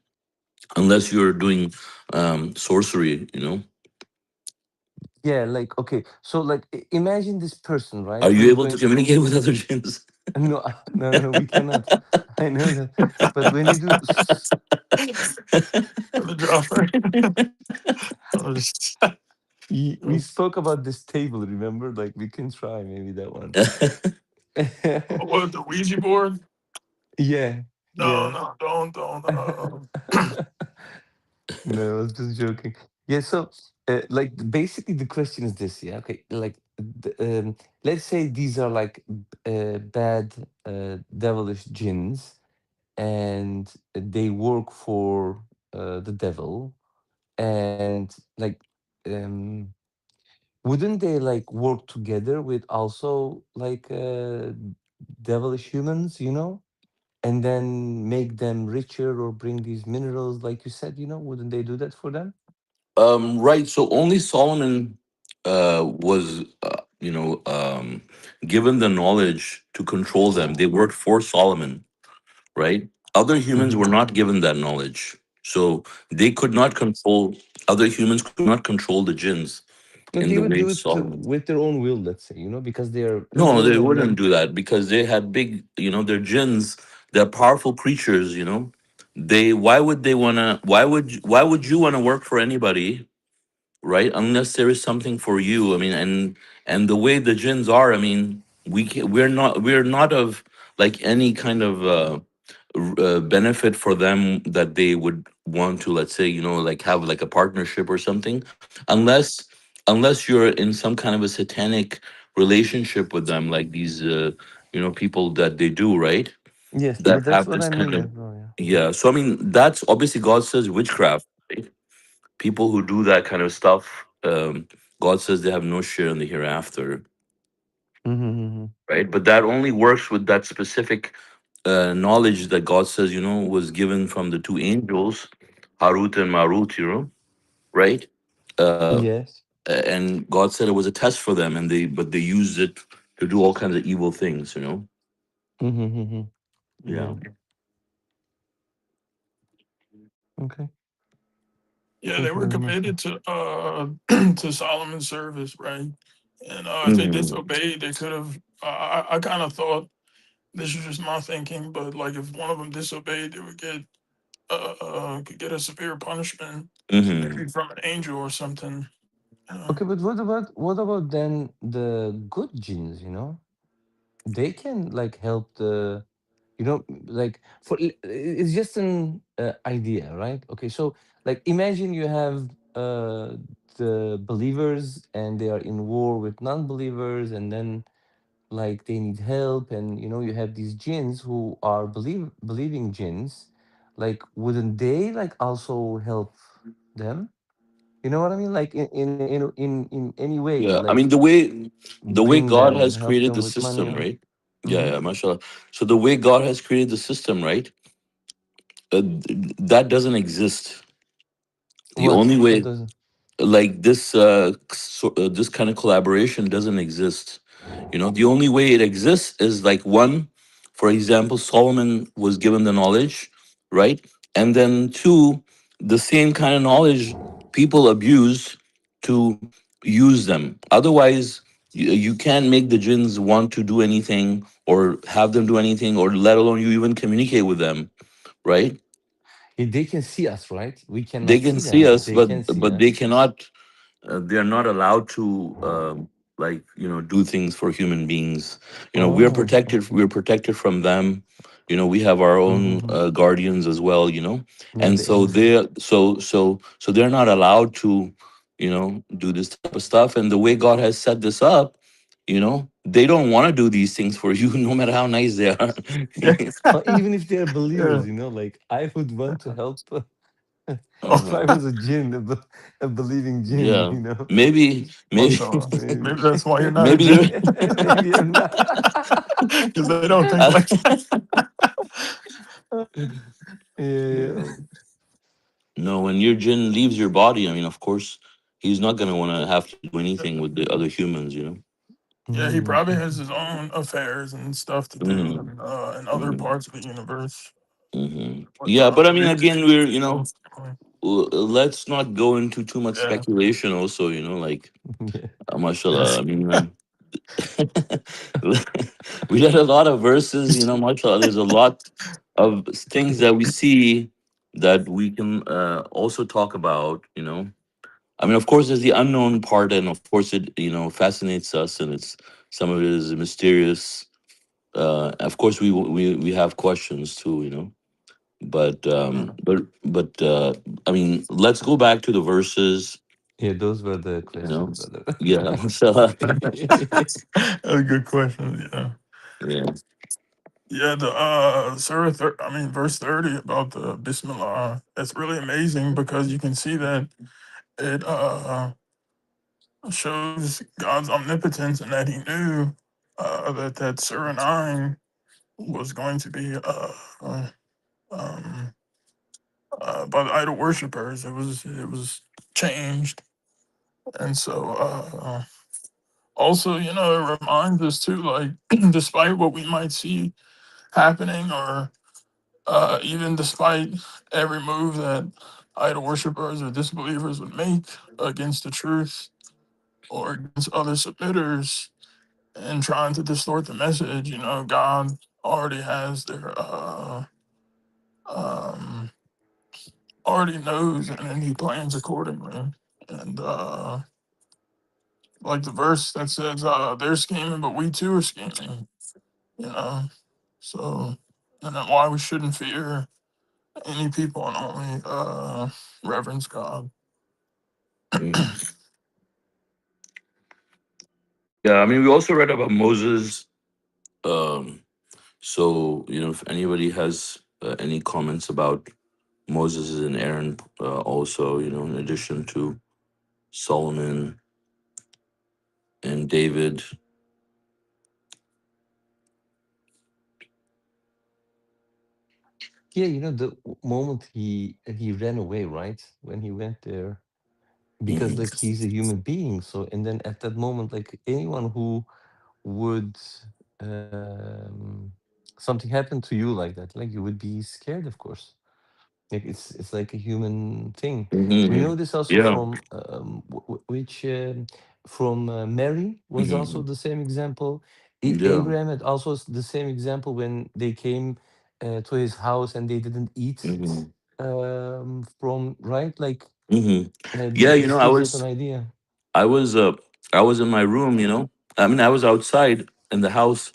unless you're doing sorcery. Yeah. Like, okay. So, like, imagine this person, right? Are Who you is able to going. communicate with other jinns? No, no, no. We cannot. I know that. But when you do, Brother Joffrey. I was- we spoke about this table. Remember? Like, we can try maybe that one. what, the Ouija board? Yeah. No, Yeah. no, don't. No, I was just joking. Yeah, so like basically the question is this, yeah, okay, like let's say these are like bad devilish jinns, and they work for the devil, and like um wouldn't they like work together with also like devilish humans, and then make them richer or bring these minerals, like you said, wouldn't they do that for them? Right. So only Solomon was, given the knowledge to control them. They worked for Solomon, right? Other humans Hmm. were not given that knowledge. So they could not control, other humans could not control the jinns And in they the would way do it Solomon. with their own will, let's say, because they are No, evil, they and wouldn't then do that because they had big, they're jinns, they're powerful creatures, They why would they wanna why would you wanna work for anybody, right? Unless there is something for you. I mean, and the way the jinns are, I mean, we're not of like any kind of benefit for them that they would want to, let's say, like have like a partnership or something, unless unless you're in some kind of a satanic relationship with them, like these people that they do, right? yes, That that's have what this I kind mean of, as well. Yeah. yeah. So I mean, that's obviously God says witchcraft, right? People who do that kind of stuff, God says they have no share in the hereafter, Mm-hmm. right? But that only works with that specific knowledge that God says, was given from the two angels, Harut and Marut, right? Uh, Yes. and God said it was a test for them, and they used it to do all kinds of evil things. Mm-hmm. Yeah. Yeah. Okay. Yeah, they Thank you were very much. committed to to Solomon's service, right? And if they Hmm. disobeyed, they could have. I kind of thought this is just my thinking, but like if one of them disobeyed, they would get could get a severe punishment, Hmm. maybe from an angel or something. Okay, but what about then the good genes? They can like help like it's just an idea, right? Okay, so like imagine you have the believers, and they are in war with non-believers, and then like they need help, and you have these jinns who are believing jinns. Like wouldn't they like also help them? You know what I mean? Like in any way, Yeah. I like mean, the way bring God them, has help created them the with money, system, or right? Yeah, hmm. yeah, mashallah. So the way God has created the system, right? That doesn't exist. The only What way, does like this kind of collaboration doesn't exist. The only way it exists is like one, for example, Solomon was given the knowledge, right? And then two, the same kind of knowledge people abuse to use them. Otherwise, you can't make the jinns want to do anything or have them do anything, or let alone you even communicate with them, right? they can see us, right? We They cannot can see see them, but us, they can see but they us. cannot. They're not allowed to like do things for human beings. We're Oh, protected. okay. We're protected from them. We have our own Mm-hmm. guardians as well. Yeah, And the so angels. they're not allowed to do this type of stuff. And the way God has set this up, they don't want to do these things for you, no matter how nice they are. Yeah, Even if they're yeah. believers, like I would want to help if I Uh-huh. was a jinn, a believing jinn, Yeah, maybe, maybe, Also, maybe, maybe that's why you're not a maybe Jew, you're. maybe I'm not. because they don't think like that. Yeah, Yeah. No, when your jinn leaves your body, I mean, of course, he's not going to want to have to do anything with the other humans. Yeah, he mm, probably has his own affairs and stuff to do Hmm. in other Hmm. parts of the universe. Hmm. But Yeah, but I mean, maybe again, let's not go into too much yeah, speculation. Also, like yeah. mashallah. I mean, we read a lot of verses. Mashallah. There's a lot of things that we see that we can also talk about. I mean, of course, there's the unknown part, and of course, it fascinates us, and it's some of it is mysterious. Of course, we have questions too, But Mm. I mean, let's go back to the verses. Yeah, those were the You know, questions, brother. yeah. So That's a good question. Yeah. yeah. Yeah, the verse 30 about the Bismillah. That's really amazing because you can see that it shows God's omnipotence and that He knew that Surah 9 was going to be um, by the idol worshippers. It was changed, and so also, it reminds us too, like despite what we might see happening, or even despite every move that idol worshippers or disbelievers would make against the truth or against other submitters and trying to distort the message, God already has their um already knows, and then he plans accordingly. And like the verse that says, they're scheming, but we too are scheming, you know. So, and then why we shouldn't fear any people and only reverence God. Mhm. Yeah, I mean, we also read about Moses. Um, so if anybody has any comments about Moses and Aaron, also, in addition to Solomon and David. Yeah, the moment he ran away, right? When he went there, because Hmm. like he's a human being. So, and then at that moment, like anyone who would um something happen to you like that, like you would be scared, of course. Like it's like a human thing. We Hmm. know this also Yeah. from which from Mary was also Hmm. the same example. Yeah. Abraham had also the same example when they came to his house and they didn't eat Hmm. from, right, like Hmm. Yeah, this gives us an idea. I was uh I was in my room, I mean, I was outside in the house,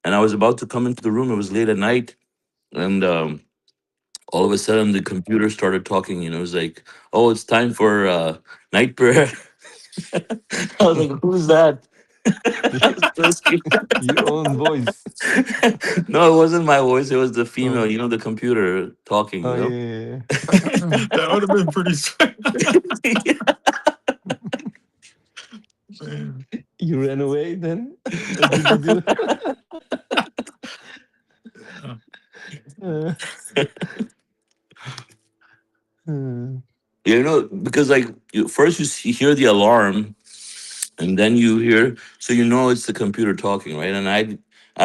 and I was about to come into the room. It was late at night, and all of a sudden the computer started talking. It was like, "Oh, it's time for night prayer." I was like, "Who's that?" I was so scared. Your own voice. No, it wasn't my voice. It was the female. Oh, The computer talking. oh yeah, yeah, yeah. That would have been pretty sweet. Man. You ran away then? What did you do? Yeah. Uh, uh, Because like first hear the alarm, and then you hear, so it's the computer talking, right? And I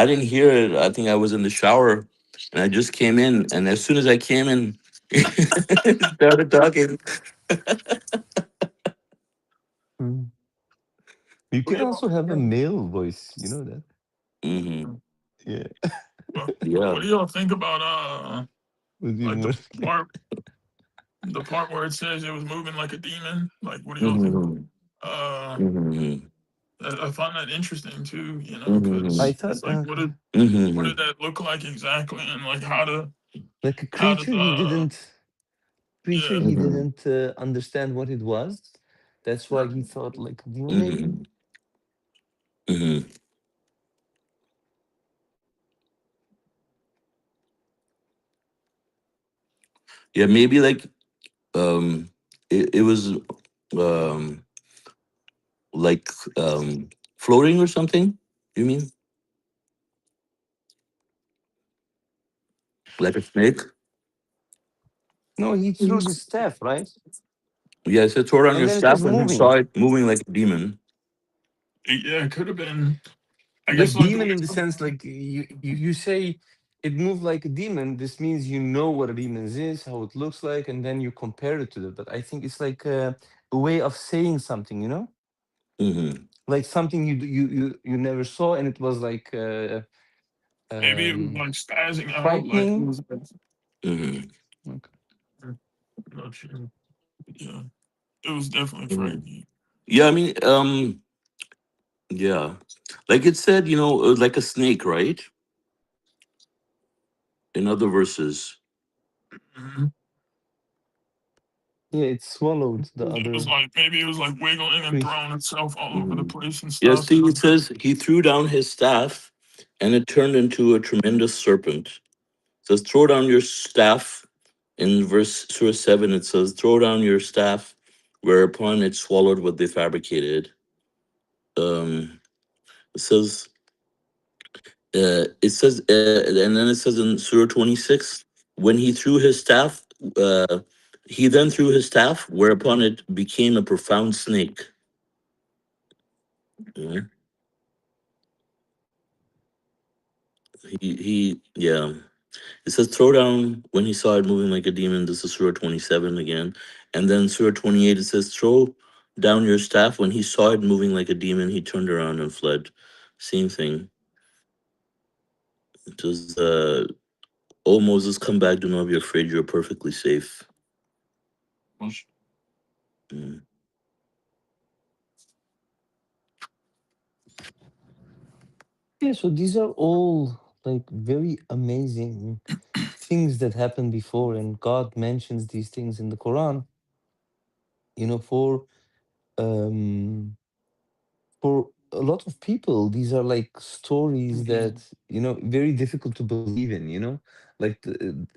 didn't hear it. I think I was in the shower, and I just came in, and as soon as I came in, it started talking. mm. You What can do also have a y'all, male voice, you know that? Hmm. Yeah, Yeah. what do y'all think about would be like more. the part where it says it was moving like a demon? Like, what do y'all think? Hmm. Uh, Hmm. I find that interesting too, I because Hmm. thought it's like, what Hmm. did that look like exactly, and like like a how does creature he didn't creature yeah, he Hmm. didn't understand what it was. That's why he thought like a demon, maybe. Hmm. Hmm. Yeah, maybe like it was um like floating or something. You mean like a snake? No, he threw his staff, right? Yeah, it's a sword on And your then it was staff, and he saw moving. it moving like a demon. yeah, it could have been. I guess Like like the demon way in the sense like you say it moved like a demon. This means you know what a demon is, how it looks like, and then you compare it to that. But I think it's like a way of saying something, Hmm. like something you never saw, and it was like maybe it was um like spazzing out, like it frightening. was. Hmm. Okay. I'm not sure. Yeah, it was definitely Hmm. frightening. Yeah, I mean, yeah, like it said, like a snake, right? In other verses. Mhm. Yeah, it swallowed the It was other like maybe it was like wiggling and three. throwing itself all over the Mhm. place and Yeah, stuff. see, it says he threw down his staff and it turned into a tremendous serpent. It says, throw down your staff. In verse Surah 7, it says, throw down your staff, whereupon it swallowed what they fabricated. It says, and then it says in Surah 26, when he threw his staff, uh, he then threw his staff, whereupon it became a profound snake. Yeah. Yeah. It says, throw down when he saw it moving like a demon. This is Surah 27 again. And then Surah 28, it says, throw down your staff. When he saw it moving like a demon, he turned around and fled. Same thing. It says, oh, Moses, come back. Do not be afraid. You're perfectly safe. Mm. Yeah, so these are all like very amazing things that happened before, and God mentions these things in the Quran, for um a lot of people, these are like stories that, very difficult to believe in, like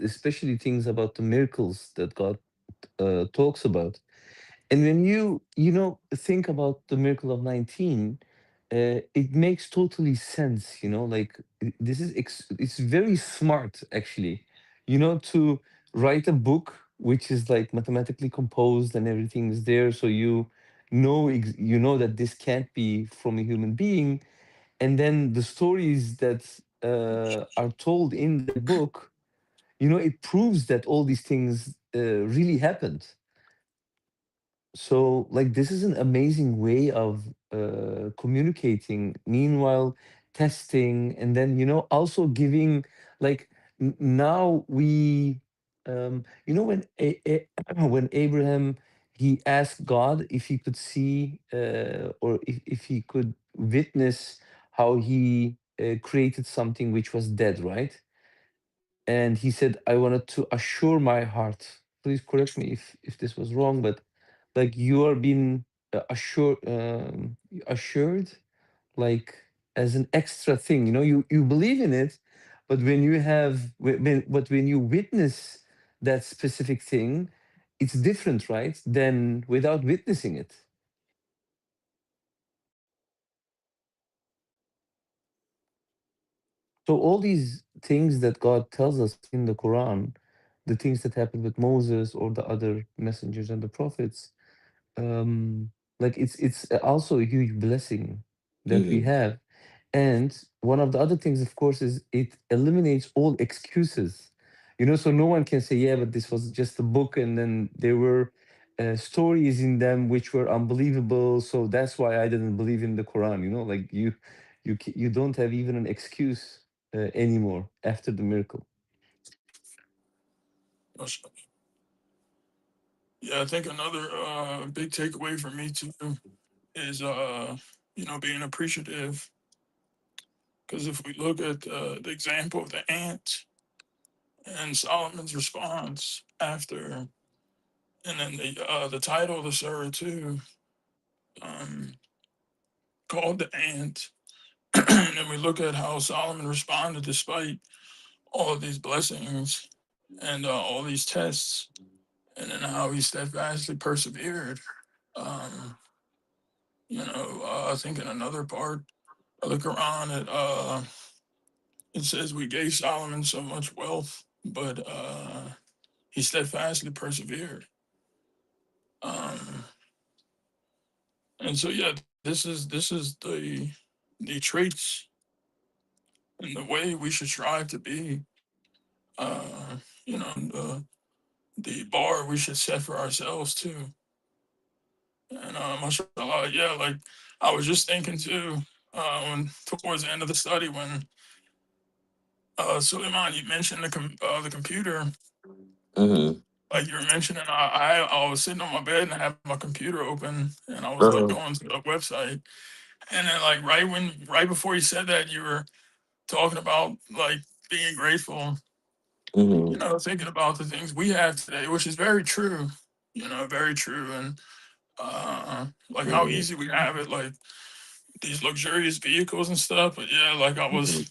especially things about the miracles that God talks about. And when you think about the miracle of 19, it makes totally sense, like this is it's very smart actually, to write a book which is like mathematically composed and everything is there, so you know that this can't be from a human being. And then the stories that are told in that book, it proves that all these things really happened. So, like, this is an amazing way of communicating. Meanwhile, testing, and then also giving, like, now when when Abraham, he asked God if he could see or if he could witness how he created something which was dead, right? And he said, I wanted to assure my heart. Please correct me if this was wrong, but like you are being assured, like as an extra thing. You believe in it, but when you witness that specific thing, it's different, right? Than without witnessing it. So all these things that God tells us in the Quran, the things that happened with Moses or the other messengers and the prophets, um like it's also a huge blessing that we Mhm. have. And one of the other things, of course, is it eliminates all excuses, so no one can say, yeah, but this was just a book and then there were stories in them which were unbelievable, so that's why I didn't believe in the Quran. Like you don't have even an excuse anymore after the miracle. Yeah, I think another big takeaway for me too is being appreciative. Because if we look at the example of the ant and Solomon's response after, and then the title of the surah too, um, called the ant, and then we look at how Solomon responded despite all of these blessings and all these tests, and then how he steadfastly persevered. Um, I think in another part of the Quran, it says we gave Solomon so much wealth, but he steadfastly persevered. Um, and so yeah, this is the traits and the way we should strive to be. And the bar we should set for ourselves too. And mashallah, yeah, like I was just thinking too, when towards the end of the study when Suleiman, you mentioned the computer. Mhm. Like you were mentioning, I was sitting on my bed and I had my computer open and I was like Uh-huh. going to a website, and then like right before you said that, you were talking about like being grateful, Mm-hmm. thinking about the things we have today, which is very true, very true. And like how Mm-hmm. easy we have it, like these luxurious vehicles and stuff. But yeah, like I was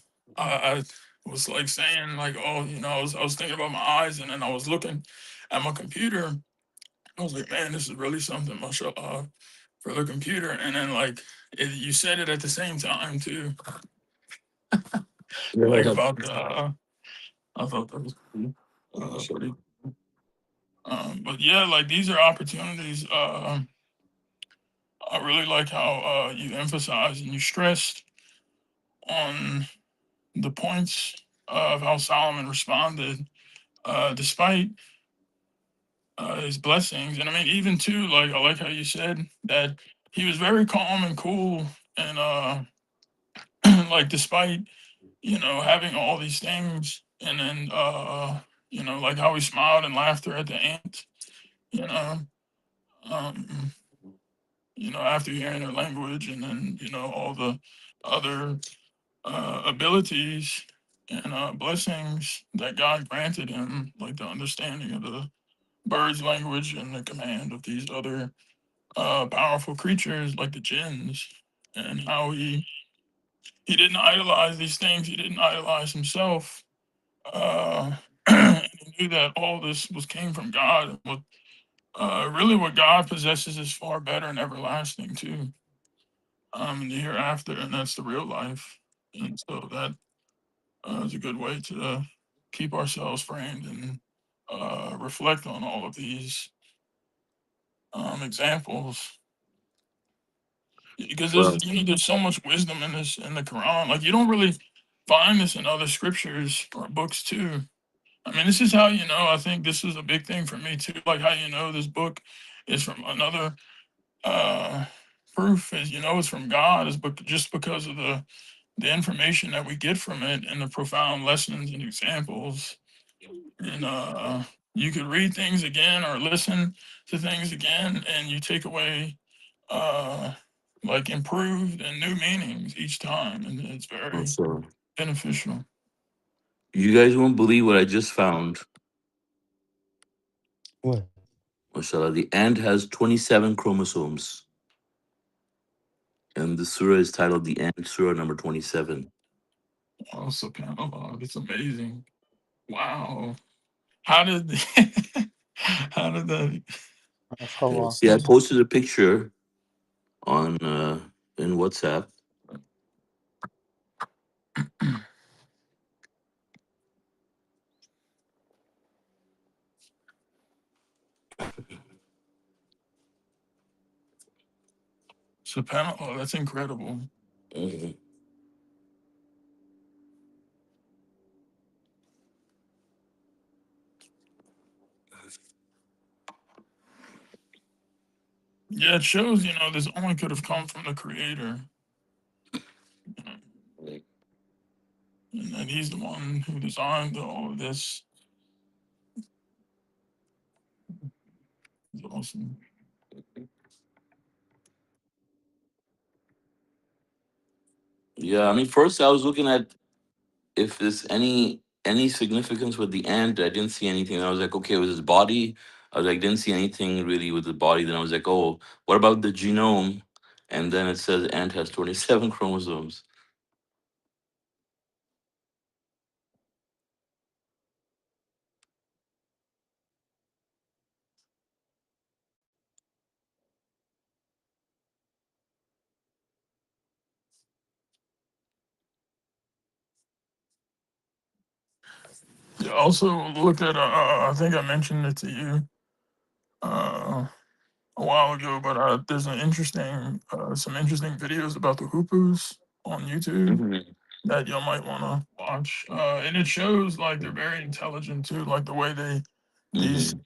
like saying, like, oh, I was thinking about my eyes, and then I was looking at my computer. I was like, man, this is really something, mashallah, for the computer. And then like you said it at the same time too, like Yeah. about the. I thought that was cool. Pretty. But yeah, like these are opportunities. I really like how you emphasized and you stressed on the points of how Solomon responded, despite his blessings. And I mean, even too, like I like how you said that he was very calm and cool, and like despite having all these things, and then like how he smiled and laughter at the end, you know, um, after hearing their language, and then all the other abilities and blessings that God granted him, like the understanding of the bird's language and the command of these other powerful creatures like the jinns, and how he didn't idolize these things. He didn't idolize himself. And he knew that all this was came from God. And really, what God possesses is far better and everlasting too. In the hereafter, and that's the real life. And so that is a good way to keep ourselves framed and reflect on all of these examples, because Well, there's so much wisdom in this in the Quran. Like you don't really find this in other scriptures or books too. I mean, this is how I think this is a big thing for me too. Like how this book is from another uh, proof is it's from God is just because of the information that we get from it and the profound lessons and examples. And you could read things again or listen to things again, and you take away uh, like improved and new meanings each time, and it's very so beneficial. you guys won't believe what I just found. What? Mashallah, the ant has 27 chromosomes, and the surah is titled "The Ant," surah number 27. Oh, subhanallah, it's amazing. Wow, how did how did that? Yeah, MashaAllah. see, I posted a picture on in WhatsApp. Subhanallah, that's incredible. Mhm. Yeah, it shows this only could have come from the Creator, and that He's the one who designed all of this. It's awesome. Yeah, I mean, first I was looking at if there's any significance with the ant. I didn't see anything. I was like, okay, it was his body. I was like, didn't see anything really with the body. Then I was like, oh, what about the genome? And then it says ant has 27 chromosomes. Yeah, also look at I think I mentioned it to you uh, a while ago, but there's some interesting videos about the hoopoes on YouTube Hmm. that you might want to watch, and it shows like they're very intelligent too, like the way these Hmm.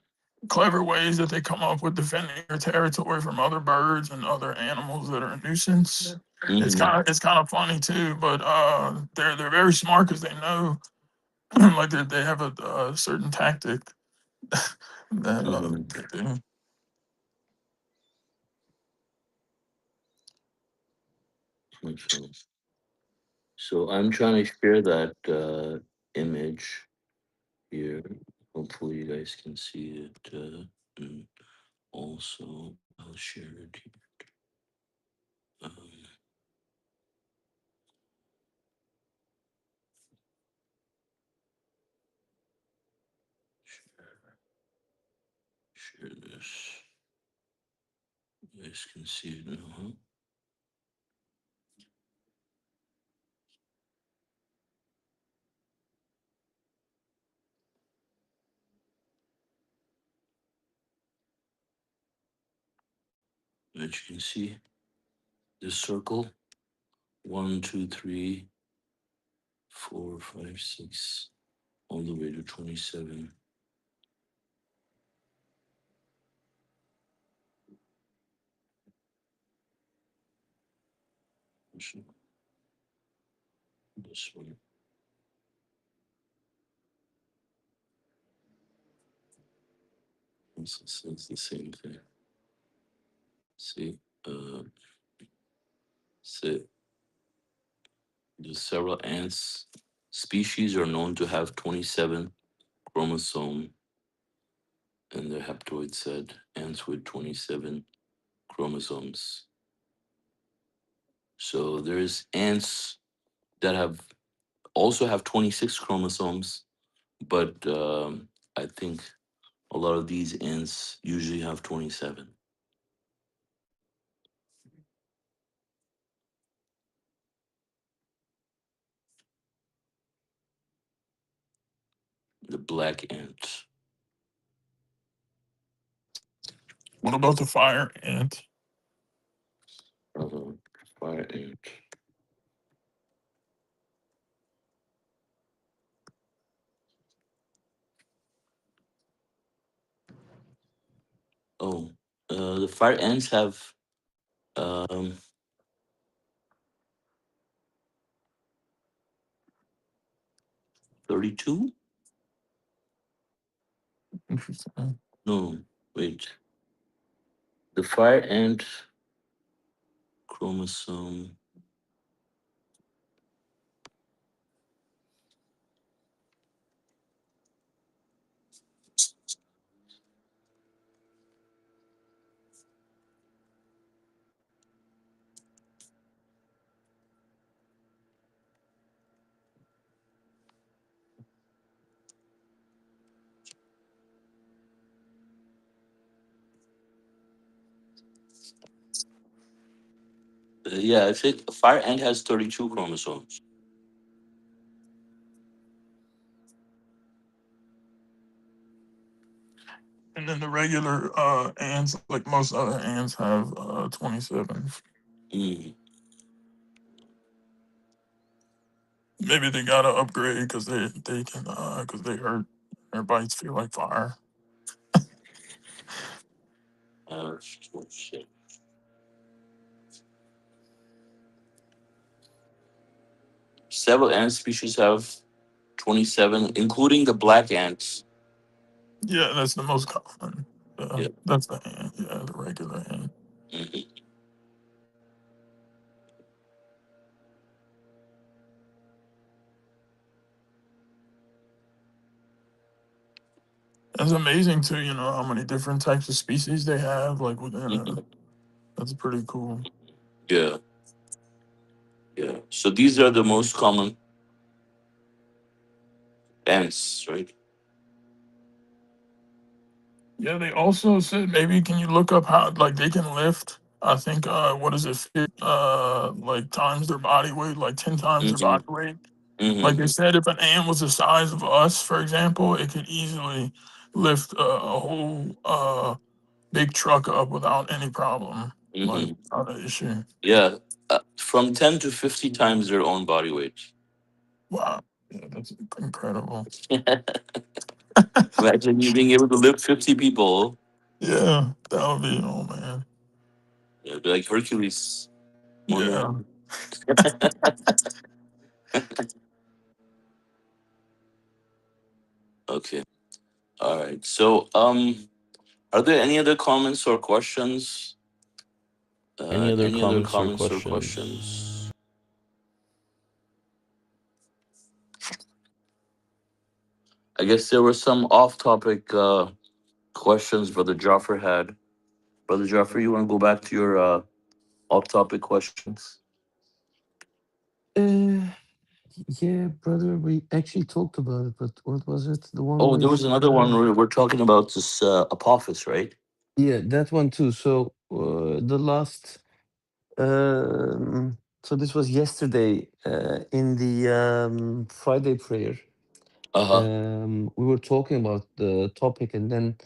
clever ways that they come up with defending their territory from other birds and other animals that are a nuisance. Hmm. It's kind of funny too, but they're very smart because they know like they have a certain tactic that Hmm. they do. So I'm trying to share that image. here. Hopefully, you guys can see it. And also, I'll share it here. Um, share this. You guys can see it now. Huh? As you can see, this circle 1, 2, 3, 4, 5, 6, all the way to 27. This one. It's the same thing. See, see, the several ants species are known to have 27 chromosome, and the haploid said ants with 27 chromosomes. So there's ants that also have 26 chromosomes, but I think a lot of these ants usually have 27. The black ant. What about the fire ant? Uh, fire ant. Oh, the fire ants have um, 32? Interesting. No, wait. The fire ant chromosome. Yeah, I think a fire ant has 32 chromosomes. And then the regular ants, like most other ants, have 27. Mm. Maybe they gotta upgrade because they can because they hurt. Their bites feel like fire. Shit. Several ant species have 27, including the black ants. Yeah, that's the most common. Yeah. That's the ant. Yeah, the regular ant. Mhm. It's amazing too, you know, how many different types of species they have. Like within Mhm. that's pretty cool. Yeah. Yeah. So these are the most common ants, right? Yeah, they also said maybe can you look up how like they can lift? I think what is it? Like times their body weight, like 10 times their Mm-hmm. body weight. Like Mm-hmm. they said, if an ant was the size of us, for example, it could easily lift a whole big truck up without any problem, like Mm-hmm. without an issue. Yeah. From 10 to 50 times their own body weight. Wow, yeah, that's incredible. Imagine you being able to lift 50 people. Yeah, that would be, oh man. It'd be like Hercules. Oh no. Yeah. Okay. All right. So, are there any other comments or questions? Any other comments or questions? I guess there were some off-topic questions Brother Jaffer had. Brother Jaffer, you want to go back to your off-topic questions? Uh, yeah, brother, we actually talked about it, but what was it? The one Oh, there was with another one. We're talking about this Apophis, right? yeah, that one too. So the last so this was yesterday in the Friday prayer. Uh huh. We were talking about the topic, and then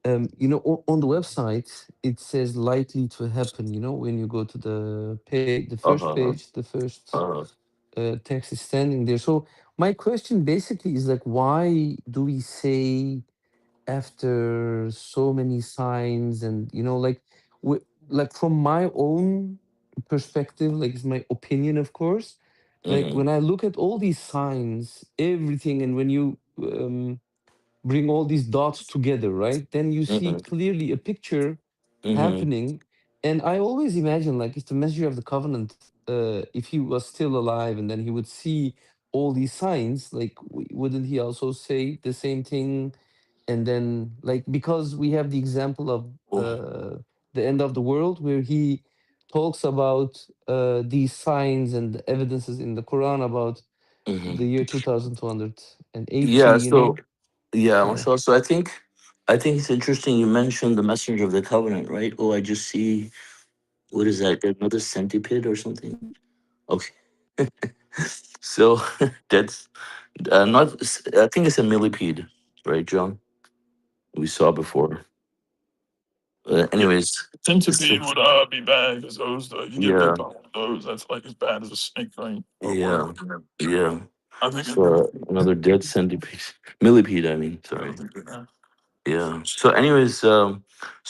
on the website it says likely to happen. When you go to the page, the Uh first huh. page, the first Uh text is standing there. So my question basically is like, why do we say after so many signs and like from my own perspective, like it's my opinion, of course, like huh. when I look at all these signs, everything, and when you bring all these dots together, right, then you see Mm-hmm. clearly a picture Mm-hmm. happening. And I always imagine, like, if the messenger of the covenant, if he was still alive and then he would see all these signs, like wouldn't he also say the same thing? And then, like, because we have the example of Oh, the end of the world, where he talks about these signs and the evidences in the Quran about the hmm. year 2280, Yeah. So yeah, yeah. mashallah. So I think it's interesting. You mentioned the messenger of the covenant, right? Oh, I just see. What is that? Another centipede or something? Okay. So that's not. I think it's a millipede, right, John? We saw before. Yeah, Anyways, so, centipede would be bad because those you get yeah, bit by one of those. That's like as bad as a snake bite or yeah, whatever. yeah. I think it. So another dead centipede, millipede. I mean, I sorry. don't think it. Yeah. So, anyways, so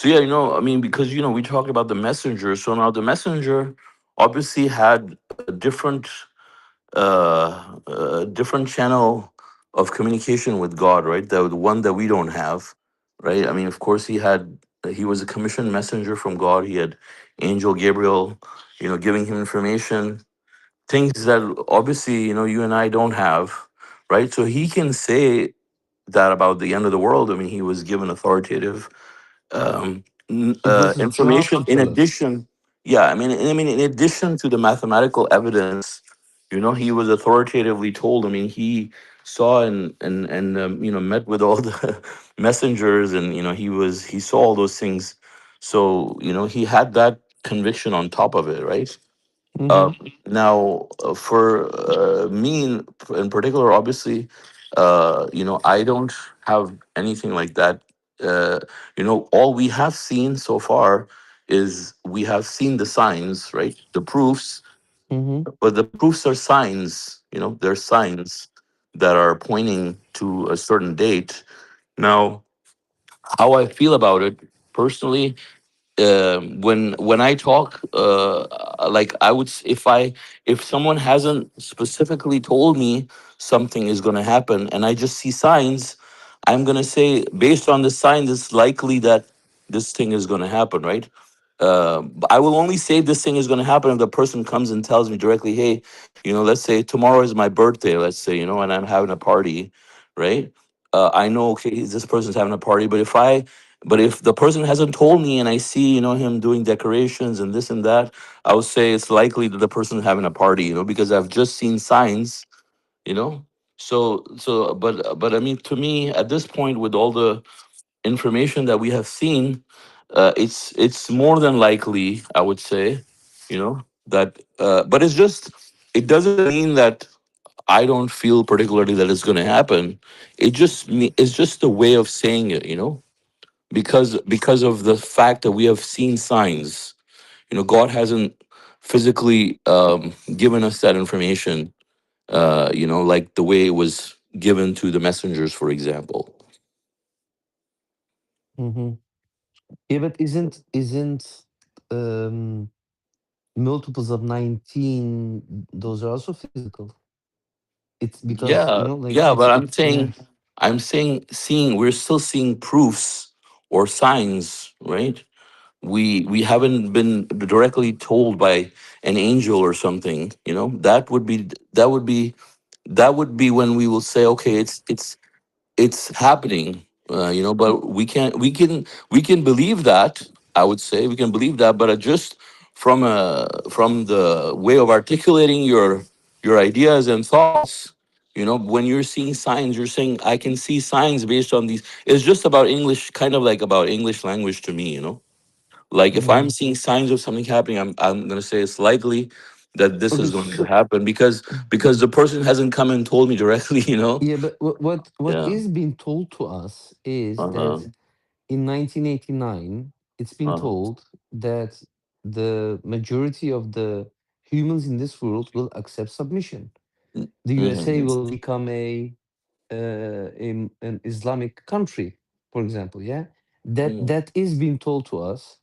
yeah, I mean, because we talked about the messenger. So now the messenger obviously had a different channel of communication with God, right? The one that we don't have, right? I mean, of course, he was a commissioned messenger from God. He had Angel Gabriel, giving him information, things that obviously you and I don't have, right? So he can say that about the end of the world. I mean, he was given authoritative This is God to information in tell us. addition. Yeah, I mean in addition to the mathematical evidence, he was authoritatively told. I mean, he saw and met with all the messengers, and he saw all those things. So he had that conviction on top of it, right? Mm-hmm. uh, Now, for me in particular, obviously, I don't have anything like that. All we have seen so far is we have seen the signs, right? The proofs, Mm-hmm. but the proofs are signs. They're signs that are pointing to a certain date. Now, how I feel about it personally, when I talk, like I would, if someone hasn't specifically told me something is going to happen, and I just see signs, I'm going to say based on the signs, it's likely that this thing is going to happen, right? But I will only say this thing is going to happen if the person comes and tells me directly, hey, let's say tomorrow is my birthday, let's say, and I'm having a party, right? I know, okay, this person's having a party, but if the person hasn't told me and I see, him doing decorations and this and that, I would say it's likely that the person is having a party, because I've just seen signs, you know. But I mean, to me, at this point, with all the information that we have seen, it's more than likely, I would say, that. But it doesn't mean that I don't feel particularly that it's going to happen. It's just a way of saying it, because of the fact that we have seen signs. God hasn't physically given us that information, like the way it was given to the messengers, for example. Mm-hmm. Yeah, but isn't um multiples of 19, those are also physical. It's because, Yeah, like yeah, but I'm yeah. saying, seeing, we're still seeing proofs or signs, right? We haven't been directly told by an angel or something. That would be when we will say, okay, it's it's happening, but we can believe that. I would say we can believe that, but just from the way of articulating your ideas and thoughts, when you're seeing signs, you're saying I can see signs based on these. It's just about English, kind of like about English language to me. Like if I'm Mm. seeing signs of something happening, I'm gonna say it's likely that this Okay, is going to so happen because the person hasn't come and told me directly. yeah, but what Yeah. is being told to us is Uh-huh. that in 1989, it's been Uh-huh. told that the majority of the humans in this world will accept submission. The USA Mm-hmm. will become an Islamic country, for example. Yeah, that is being told to us,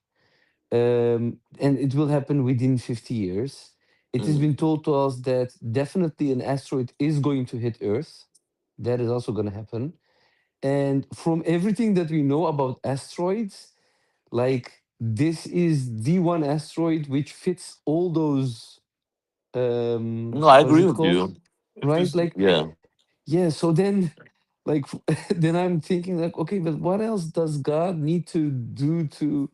and it will happen within 50 years. It has been Mm-hmm. told to us that definitely an asteroid is going to hit Earth. That is also going to happen. And from everything that we know about asteroids, like this is the one asteroid which fits all those No, I what is agree it with called? you. If Right? this, Like, Yeah. yeah, so then like then I'm thinking like, okay, but what else does God need to do to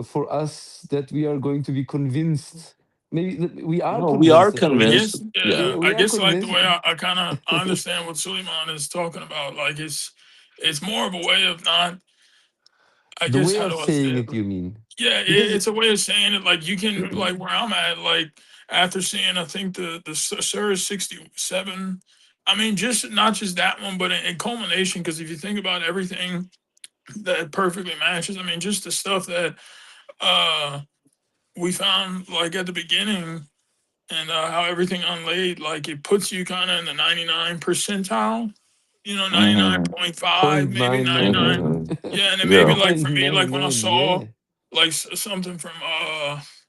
for us that we are going to be convinced? Maybe we are No, we are convinced I for me. convinced. guess, Yeah. Yeah, I we are guess like the convinced. way I kind of understand what Suleiman is talking about, like it's more of a way of not. I The guess way how of do I say saying it? it, you mean? Yeah, Because it's a way of saying it. Like you can, like where I'm at, like after seeing, I think the Sir 67. I mean, just not just that one, but in culmination. Because if you think about everything that perfectly matches, I mean, just the stuff that uh we found like at the beginning and how everything unlaid, like it puts you kind of in the 99 percentile, Mm-hmm. 99.5, point maybe nine nine 99. nine. Mm-hmm. Yeah, and then maybe Yeah. like for Point me, like nine when I nine. saw Yeah. like something from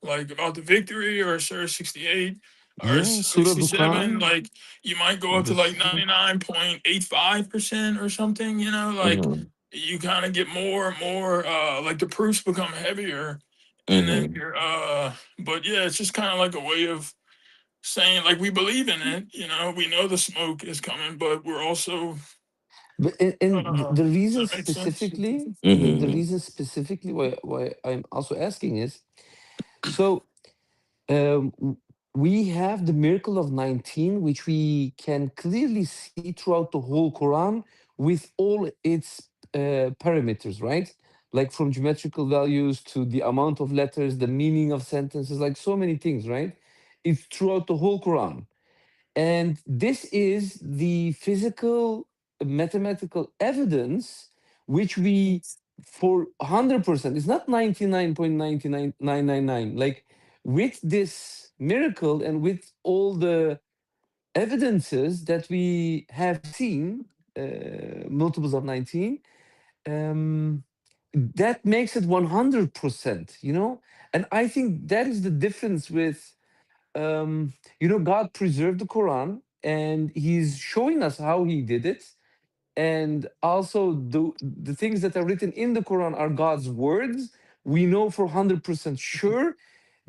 like about the victory or Sir 68 or Yeah. Surah 67, Dukan. like you might go up to The like same. 99.85% or something, like Mm-hmm. you kind of get more and more like the proofs become heavier and then Mm-hmm. you're but yeah, it's just kind of like a way of saying like we believe in it, we know the smoke is coming, but we're also But the does reason that make sense? specifically, the Mm-hmm. reason specifically why I'm also asking is so w- we have the miracle of 19, which we can clearly see throughout the whole Quran with all its parameters, right? Like from geometrical values to the amount of letters, the meaning of sentences, like so many things, right? It's throughout the whole Quran. And this is the physical mathematical evidence which we for 100%, it's not 99.99999, like with this miracle and with all the evidences that we have seen, multiples of 19, um, that makes it 100%, and I think that is the difference with God preserved the Quran and He's showing us how He did it. And also, the things that are written in the Quran are God's words. We know for 100% sure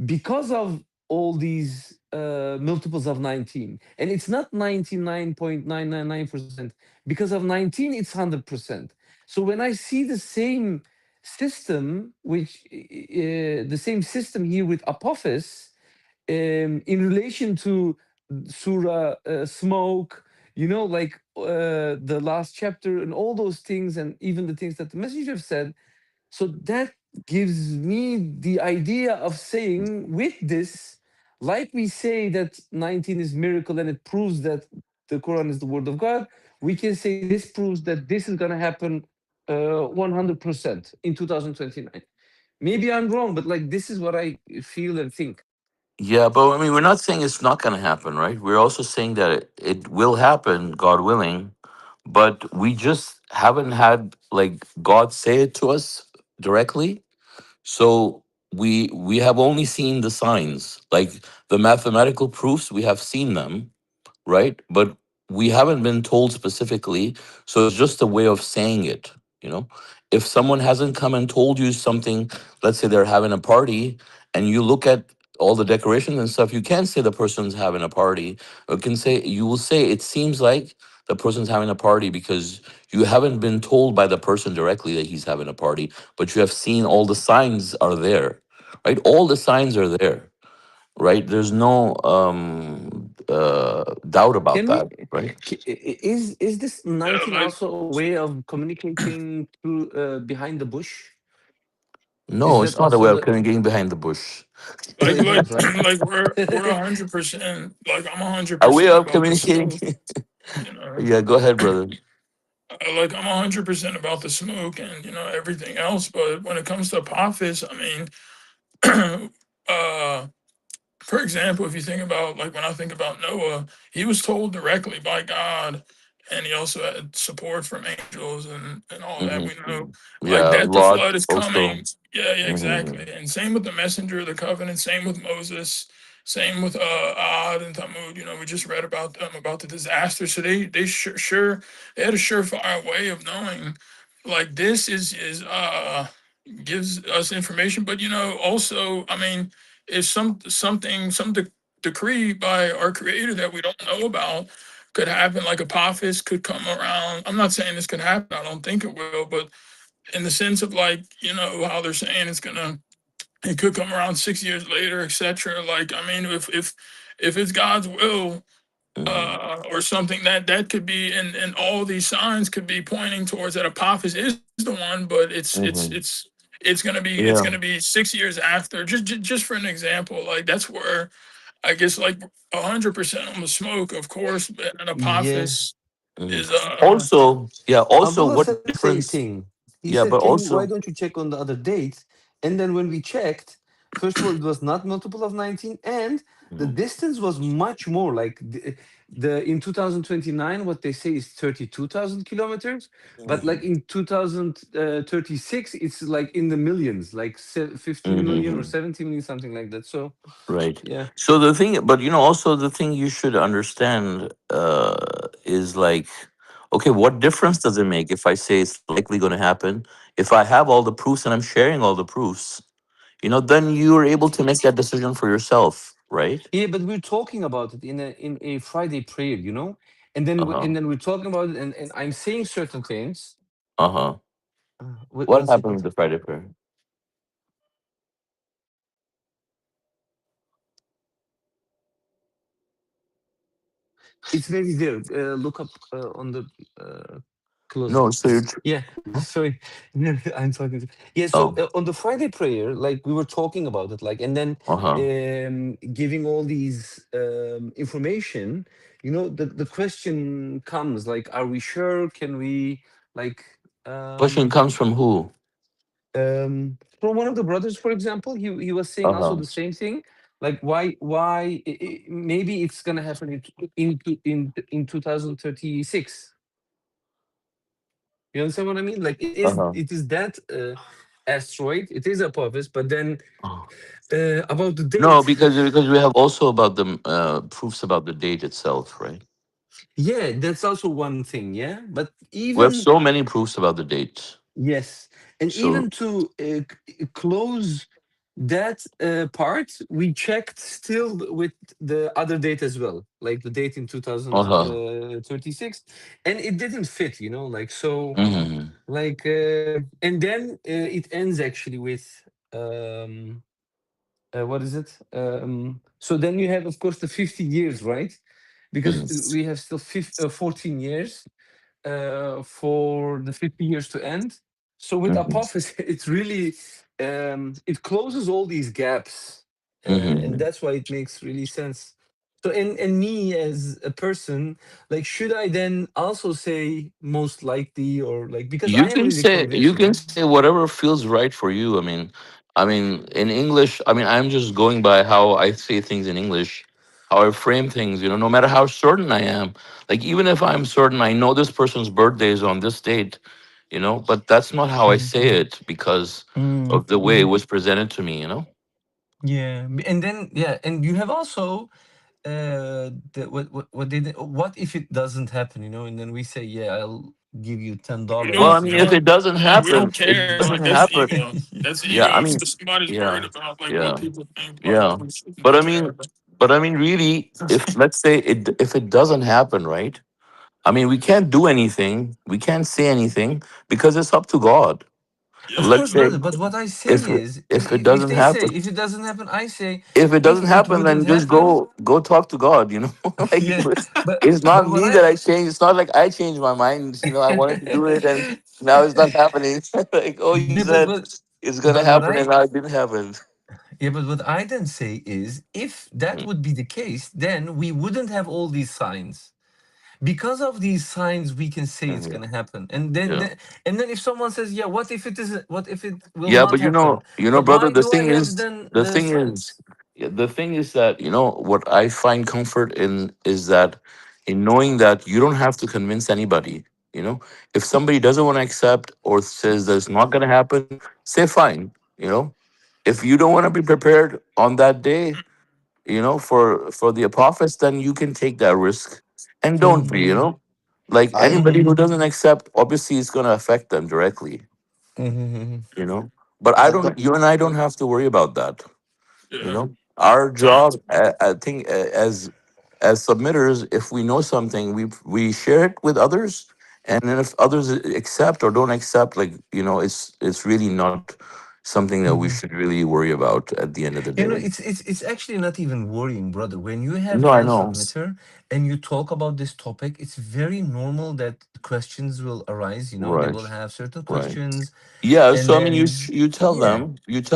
because of all these multiples of 19. And it's not 99.999%. Because of 19, it's 100%. So when I see the same system, the same system here with Apophis, in relation to Surah Smoke, like the last chapter and all those things, and even the things that the messenger have said. So that gives me the idea of saying with this, like we say that 19 is miracle and it proves that the Quran is the word of God, we can say this proves that this is going to happen 100% in 2029. Maybe I'm wrong, but like this is what I feel and think. Yeah, but I mean, we're not saying it's not going to happen, right? We're also saying that it will happen, God willing, but we just haven't had like God say it to us directly. So we have only seen the signs, like the mathematical proofs. We have seen them, right? But we haven't been told specifically. So it's just a way of saying it, you know? If someone hasn't come and told you something, let's say they're having a party and you look at all the decorations and stuff, you can't say the person's having a party. You can say, you will say, it seems like the person's having a party because you haven't been told by the person directly that he's having a party, but you have seen all the signs are there, right? All the signs are there, right? There's no doubt about Can we? that, right? Is this Yeah, 19 like also a way of communicating through behind the bush? Is No, that it's not a also way of the? getting behind the bush. So like it's like not, right? like we're 100%, like I'm hundred A way percent of about the communicating. smoke, you know. Yeah, go ahead, brother. Like I'm 100% about the smoke and everything else, but when it comes to Apophis, I mean, uh for example, if you think about, like, when I think about Noah, he was told directly by God, and he also had support from angels and all that. Hmm. We know, like, Yeah, that the Lot flood is also. coming. Yeah, yeah, Hmm. exactly. And same with the messenger of the covenant. Same with Moses. Same with Ad and Thamud. We just read about them, about the disaster. So they sure they had a surefire way of knowing, like, this is gives us information. But also, I mean, if some decree by our creator that we don't know about could happen, like Apophis could come around. I'm not saying this could happen, I don't think it will, but in the sense of, like, how they're saying it could come around 6 years later, etc. Like, I mean, if it's God's will, Hmm. or something, that could be, and all these signs could be pointing towards that Apophis is the one, but Hmm. it's Yeah. gonna be 6 years after. Just for an example, like, that's where I guess, like, 100% on the smoke, of course, but an Yeah. Apophis Hmm. is Also, yeah. Also, Abdullah what said the same difference? thing. He Yeah, said, but "Can you? Why also. don't you check on the other dates?" And then when we checked, first of all, it was not multiple of 19, and the Mhm. distance was much more. Like the in 2029, what they say is 32,000 kilometers, but like Mhm. in 2036, it's like in the millions, like 15 million or Mhm. 17 million, something like that. So Right. yeah, So the thing, but also the thing you should understand is like, okay, what difference does it make if I say it's likely going to happen? If I have all the proofs and I'm sharing all the proofs, then you're able to make that decision for yourself, right? yeah, but we're talking about it in a Friday prayer, and then Uh huh. we're talking about it, and I'm saying certain things. Uh huh. Wait What one happened second. with the Friday prayer? It's maybe there. Look up on the closet. No, so you're. Yeah, sorry. No, I'm talking. Yeah, so Oh. on the Friday prayer, like we were talking about it, like, and then Uh huh. giving all these information. The question comes like, are we sure? Can we like? Question Um, comes from who? from one of the brothers, for example, he was saying Uh also huh. the same thing. Like, why maybe it's gonna happen in 2036. You understand what I mean? Like, it Uh is huh. it is that asteroid. It is Apophis, but then about the No, date, because we have also about the proofs about the date itself, right? yeah, that's also one thing. Yeah, but We have even so many proofs about the date. yes, and So, even to close that part, we checked still with the other date as well, like the date in uh huh. 2036, and it didn't fit, like so, Hmm. like, and then it ends actually with what is it? So then you have, of course, the 50 years, right? Because Hmm. we have still 14 years for the 50 years to end. So with Hmm. Apophis, it's really it closes all these gaps, and Hmm. that's why it makes really sense. So and me as a person, like, should I then also say most likely, or like, because I You am can really say convinced, whatever feels right for you. I mean, in English. I mean, I'm just going by how I say things in English, how I frame things. No matter how certain I am, like even if I'm certain I know this person's birthday is on this date, but that's not how I Mhm. say it because of the way it Mhm. was presented to me. Yeah, and then yeah, and you have also what did what if it doesn't happen, and then we say, yeah, I'll give you ten we Well, don't I dollars, mean, if it doesn't we don't happen, it care. doesn't Like, that's happen. ego. That's Yeah, I ego. mean, So somebody's worried yeah, about, like, what yeah, people think. Like, yeah. we shouldn't But I care. mean, but I mean, really, if let's say if it doesn't happen, right? I mean, we can't do anything. We can't say anything because it's up to God. Of Yeah, Let's course, say brother. But what I say if is, if it if doesn't they say happen, if it doesn't happen, I say if it if doesn't it happen, wouldn't then just happen. go talk to God. Like Yeah, it's not but what me I that I changed. It's not like I changed my mind. I wanted to do it, and now it's not happening. Like, oh, you yeah, said but it's gonna but what happen, I and now it didn't happen. yeah, but what I then say is, if that would be the case, then we wouldn't have all these signs. Because of these signs, we can say it's Mhm. going to happen. And then, Yeah. and then if someone says, yeah, what if it is, what if it will Yeah, not but happen? But brother, why do I have then the the thing is, signs? yeah, the thing is that what I find comfort in is that in knowing that you don't have to convince anybody. If somebody doesn't want to accept or says that it's not going to happen, say fine. If you don't want to be prepared on that day, for the prophets, then you can take that risk and don't be. Mhm, Like I anybody mhm, who doesn't accept, obviously, it's going to affect them directly. mhm, you know but I I don't don't. you and I don't have to worry about that. yeah. Our So job, I think, as submitters, if we know something, we share it with others, and then if others accept or don't accept, like, it's really not something that we mhm. should really worry about at the end of the day. It's actually not even worrying, brother. When you have No, I been a know. submitter and you talk about this topic, it's very normal that questions will arise. They Right. will have certain Right. questions, Yeah, and so I mean, then you tell yeah,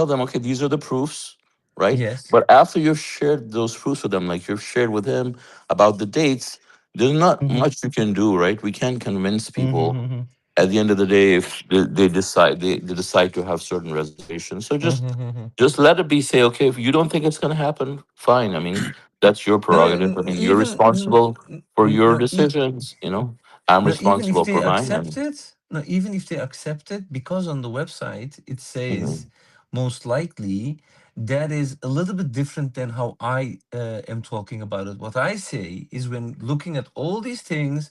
them, okay, these are the proofs, right? yes. But after you've shared those proofs with them, like you've shared with him about the dates, there's not Mm-hmm. much you can do, right? We can't convince people. Mm-hmm. At the end of the day, if they decide to have certain reservations, so Mm-hmm. just let it be. Say, okay, if you don't think it's going to happen, fine. I mean, that's your No, prerogative. I mean, you're even responsible for your no, decisions. I'm no, even if responsible they for mine. accept it, no, even if they accept it, because on the website it says Mhm. most likely, that is a little bit different than how I am talking about it. What I say is, when looking at all these things,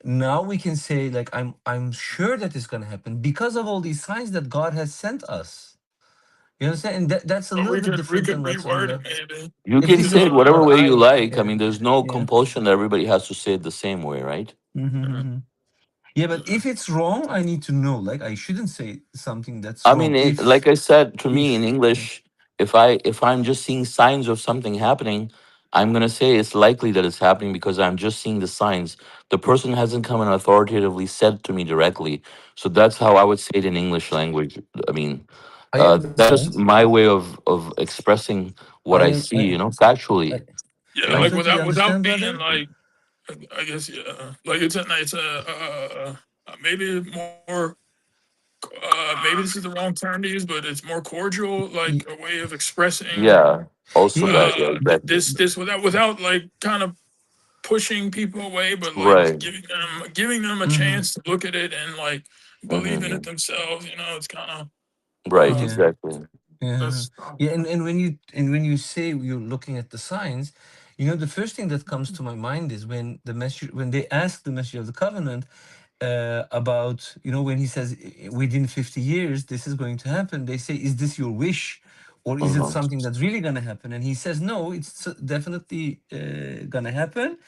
now we can say, like, I'm sure that it's going to happen because of all these signs that God has sent us. You understand? And that's a but little we bit could we different could than what's on reword it the. maybe. You If can this Because say is it what whatever way you I, like. I yeah, mean, there's no yeah. compulsion that everybody has to say it the same way, right? Mm-hmm. Yeah, but if it's wrong, I need to know. Like, I shouldn't say something that's I wrong. mean, like I said, to me in Yeah. English, if I'm just seeing signs of something happening, I'm gonna say it's likely that it's happening because I'm just seeing the signs. The person hasn't come and authoritatively said to me directly. So that's how I would say it in English language. I mean, I that's just understand. my way of expressing what I I am. see, factually. I, You yeah, I know. like totally without understand, being brother. like, I guess, yeah, like maybe more, maybe this is the wrong term to use, but it's more cordial, like Y- a way of expressing Yeah. Also Yeah, that. Yeah. Exactly. this without like kind of pushing people away, but like Right. giving them a hmm chance to look at it and like believe in it Hmm. themselves. It's kind of Right. uh, yeah, Exactly. yeah, that's yeah. And when you say you're looking at the signs, the first thing that comes to my mind is when when they ask the message of the covenant about, when he says, within 50 years this is going to happen, they say, is this your wish, or is it Uh-huh. something that's really going to happen? And he says, no, it's definitely going to happen.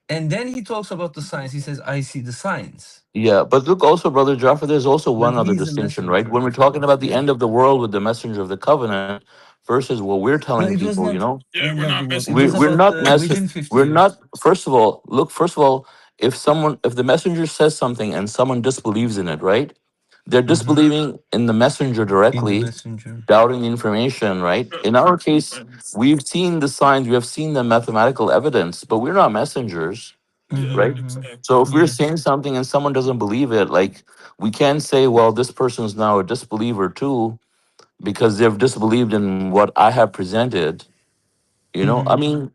And then he talks about the signs. He says, I see the signs. Yeah, but look also, Brother Jaffer, there's also But one other he's a distinction, right? messenger, When we're of talking course. about the Yeah. end of the world with the messenger of the covenant versus what we're No, telling it was people, not yeah. We're end of the not world. It was we're messengers. about not within 50 we're not, years. first of all, if the messenger says something and someone disbelieves in it, right? They're Mhm. disbelieving in the messenger In the directly, messenger. doubting the information, right? In our case, we've seen the signs, we have seen the mathematical evidence, but we're not messengers, Yeah, right? Mm-hmm. exactly. So if we're Yeah. saying something and someone doesn't believe it, like, we can't say, well, this person's now a disbeliever too, because they've disbelieved in what I have presented. I Mm-hmm. mean,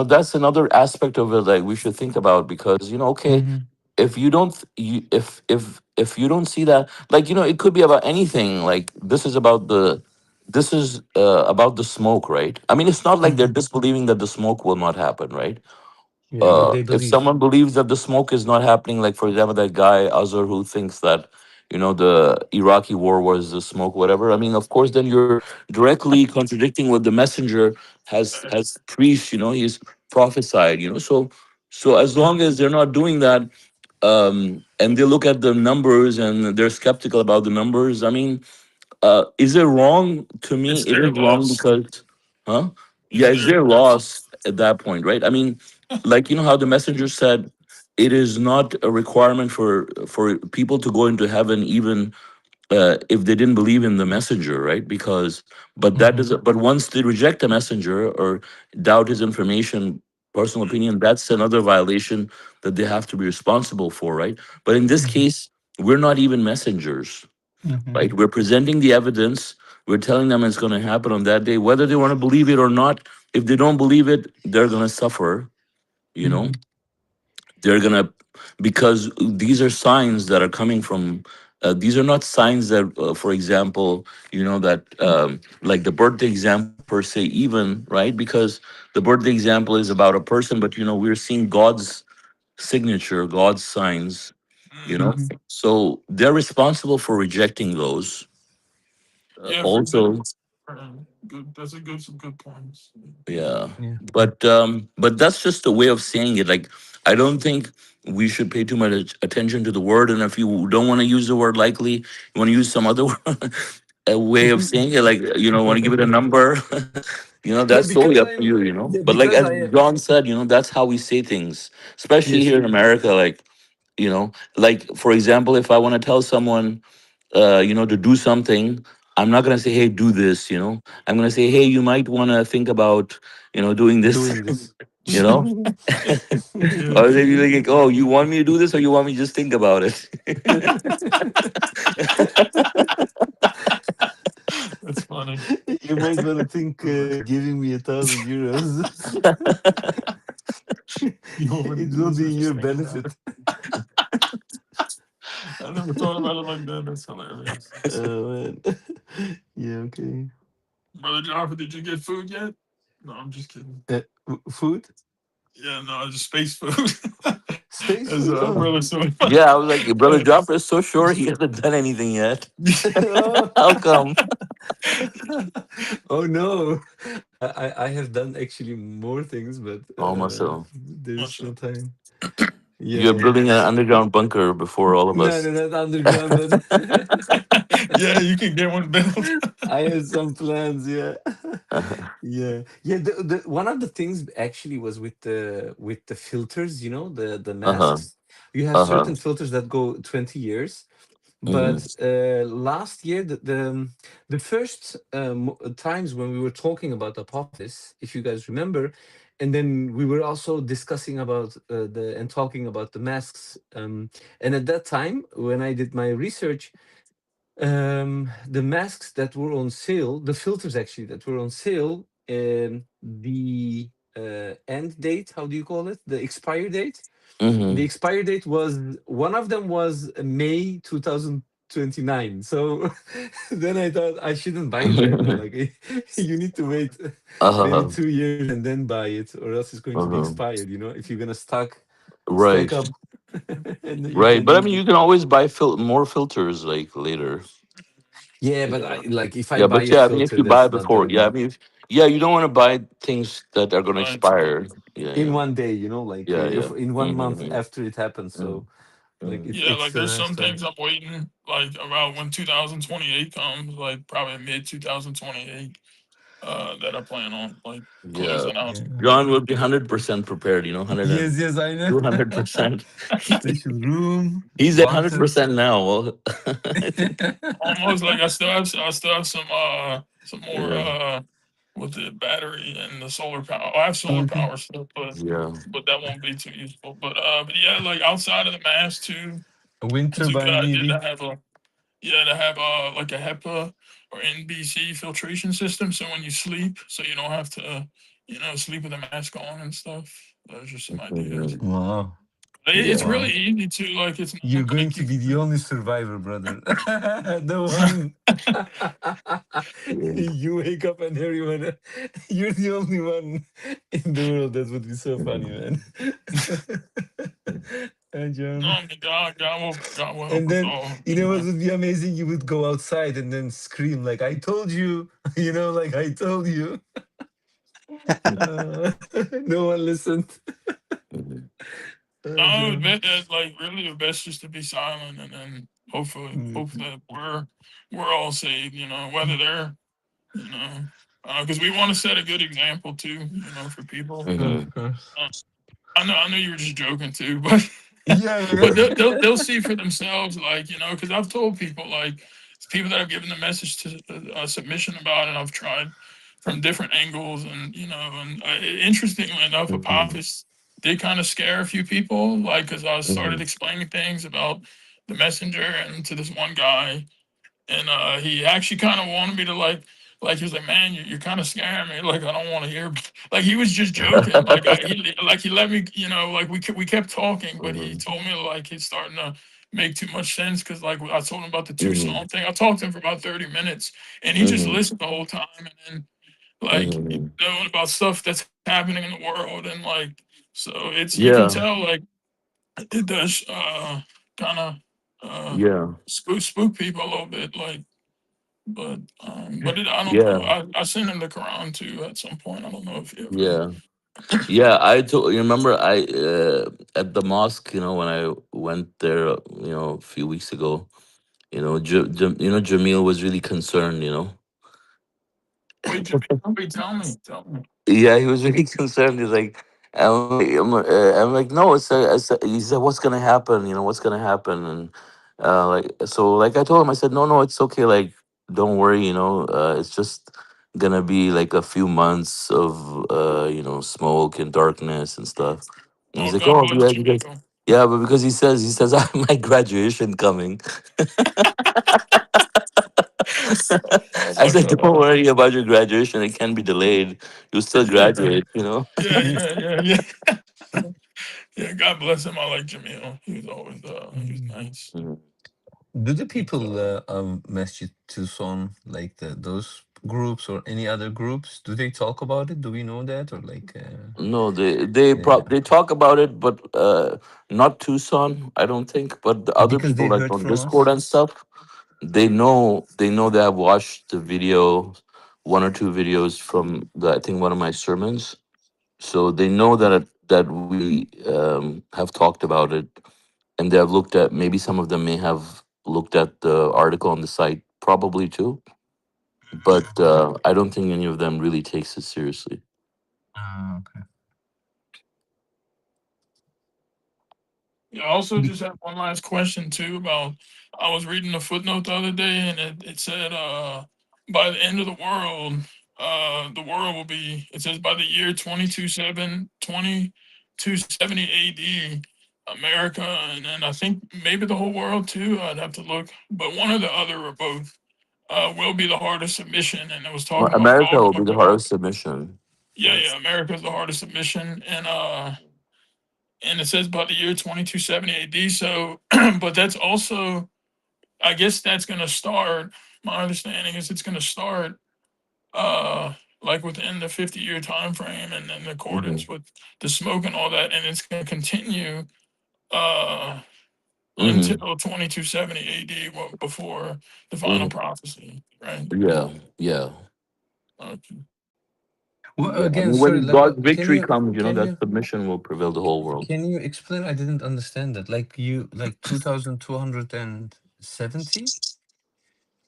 that's another aspect of it that we should think about because, okay, Mm-hmm. if you don't if you don't see that, like, it could be about anything. Like, this is about the smoke, right? I mean, it's not like they're Mm-hmm. disbelieving that the smoke will not happen, right? Yeah, but they If believe. someone believes that the smoke is not happening, like, for example, that guy Azur who thinks that the Iraqi war was the smoke, whatever. I mean, of course, then you're directly contradicting what the messenger has preached. He's prophesied. So So as long as they're not doing that, and they look at the numbers and they're skeptical about the numbers, I mean, is it wrong? To me, It's it their is wrong loss. because, huh? Yeah, It's it's their their loss. loss at that point, right? I mean, like you know how the messenger said, it is not a requirement for people to go into heaven, even if they didn't believe in the messenger, right? Because, but that Hmm. doesn't. But once they reject a messenger or doubt his information, personal opinion, that's another violation that they have to be responsible for, right? But in this Hmm. case, we're not even messengers, Hmm. right? We're presenting the evidence. We're telling them it's going to happen on that day, whether they want to believe it or not. If they don't believe it, they're going to suffer. You know, Hmm. they're going to, because these are signs that are coming from. These are not signs that, for example, you know that like the birthday example per se, even right, because the birthday example is about a person, but you know we're seeing God's signature, God's signs. You know, Hmm. so they're responsible for rejecting those. Yeah, for Also, example. Good. That's a good. Some good points. yeah, Yeah. but that's just a way of saying it. Like, I don't think we should pay too much attention to the word, and if you don't want to use the word likely, you want to use some other a way of saying it, like you know, want to give it a number. You know, Yeah, that's because totally up to I'm. you. You know, Yeah, but like because as I. John said, you know, that's how we say things, especially Yes. here in America. Like, you know, like for example, if I want to tell someone you know, to do something, I'm not gonna say, "Hey, do this." You know, I'm gonna say, "Hey, you might want to think about, you know, doing this." Doing this. You know, Yeah, or they be like, "Oh, you want me to do this, or you want me to just think about it?" that's funny. You might want to think giving me 1,000 euros. You want me to It do will this or be in just your think about it? benefit. I never thought about it like that. That's hilarious. Man. Yeah, okay. Brother Jaffa, did you get food yet? No, I'm just kidding. Food? Yeah, no, just space food. Space As food? Oh. brother Suleman. Yeah, I was like, brother Uh, Jaffa is so sure he hasn't done anything yet. Oh. How come? Oh no. I have done actually more things, but Almost so. there not is no sure. time. You're Yeah. building an underground bunker before all of No, us. no, not underground, but Yeah, you can get one built. I have some plans. Yeah, yeah, yeah. One of the things actually was with the filters. You know, the Uh huh. masks. You have Uh huh. certain filters that go 20 years. Hmm. But last year, the first times when we were talking about Apophis, if you guys remember, and then we were also discussing about the and talking about the masks. And at that time, when I did my research, the masks that were on sale, the filters actually that were on sale, the end date, how do you call it? The expire date. The Hmm. expire date was one of them was May 2029. So then I thought I shouldn't buy it right now. Like you need to wait maybe Uh-huh. 2 years and then buy it, or else it's going to be Uh-huh. expired. You know, if you're gonna stock Right. up, and then you Right. can But I use mean, it. you can always buy more filters like later. Yeah, but Yeah. like if I Yeah. buy But a yeah, I mean, if filter, you buy that's not before, gonna yeah, I be mean, yeah, you don't want to buy things that are going to Right. expire. Yeah. in Yeah. one day. You know, like Yeah. Yeah. in 1 month Mm-hmm. after it happens. So like Yeah, like it's there's some so. things I'm waiting, like around when 2028 comes, like probably mid 2028, that I plan on like Yeah. closing out. Yeah. John will be 100% prepared, you know, 100 and Yes, yes, I know. 200%. Special room, He's at water. 100% now. Well, Almost like I still have some more yeah. with the battery and the solar power. I have solar Okay. power stuff, Yeah. but that won't be too useful. But yeah, like outside of the mask too, A wind it's a good turbine, idea maybe. to have a yeah to have like a HEPA or NBC filtration system. So when you sleep, so you don't have to sleep with a mask on and stuff. Those are some ideas. Mhm. Wow. It's Yeah. really Wow. easy to like. It's not You're gonna going make to you. be the only survivor, brother. The one. Yeah. You wake up and everyone, you're the only one in the world. That would be so funny, man. And No, John. I mean God will help And us then, all. you know what would be amazing? You would go outside and then scream, like, I told you, like, I told you. Uh, no one listened. Oh, No, God. like really, the best just to be silent, and then hopefully, Mm, hope that we're all saved. You know, whether they're, you know, because we want to set a good example too. You know, for people. of Mm-hmm. course. Uh, I know you were just joking too, but Yeah, but they'll see for themselves, like, you know, because I've told people, like, people that I've given the message to submission about, and I've tried from different angles, and you know, and interestingly enough, Mm-hmm. Apophis did kind of scare a few people, like, because I Mm-hmm. started explaining things about the messenger and to this one guy, and he actually kind of wanted me to he was like, man, you're kind of scaring me, like I don't want to hear, like he was just joking, he let me, you know, like we kept talking, but he Mm-hmm. told me like it's starting to make too much sense, because like I told him about the two Mm-hmm. song thing. I talked to him for about 30 minutes, and he just Mm-hmm. listened the whole time, and then like Mm-hmm. knowing about stuff that's happening in the world, and like, so it's, you can Yeah. tell like it does kind of Yeah. spook people a little bit, like, but I don't know. Yeah. I sent him the Quran too at some point. I don't know if you ever. Yeah. Yeah. You remember at the mosque, when I went there, a few weeks ago, Jamil was really concerned, Wait, Jamil, wait, tell me. Yeah, he was really concerned. He's like, I'm like, no, he said, what's gonna happen? What's gonna happen? And like I told him, I said, no, it's okay. Like, don't worry. It's just gonna be like a few months of smoke and darkness and stuff. And he's Oh, like, God oh bless yeah, because Jamil. yeah, but because he says, I have my graduation coming. Oh I my said, don't God. worry about your graduation. It can be delayed. You'll still graduate. Yeah. Yeah. God bless him. I like Jamil. He was always he was nice. Mhm. Do the He's people of Masjid Tucson, like those groups or any other groups, do they talk about it? Do we know that, or like, No, they talk about it, but not Tucson, I don't think. But the other because people they like heard on from Discord us? and stuff, they know they have watched the video, one or two videos from I think one of my sermons. So they know that we have talked about it, and they have looked at, maybe some of them may have looked at the article on the site, probably too. But I don't think any of them really takes it seriously. Ah, okay. Yeah, I also Be- just have one last question too about, I was reading a footnote the other day, and it said by the end of the world will be, it says by the year 2270 AD, America, and then I think maybe the whole world too, I'd have to look, but one or the other or both will be the hardest submission, and it was Well, talking about America Gog will and be the Magog. hardest submission. Yeah, America's the hardest submission, and it says about the year 2270 AD. So, but that's also, I guess that's going to start. My understanding is it's going to start like within the 50-year time frame, and in Hmm. accordance with the smoke and all that, and it's going to continue uh, Hmm. until 2270 AD, before the final Hmm. prophecy, right? Yeah, yeah, Okay. well, yeah. I again, mean, sorry, when like, God's victory comes, can that you submission will prevail the whole world. can you explain? I didn't understand that. Like, you, like 2270,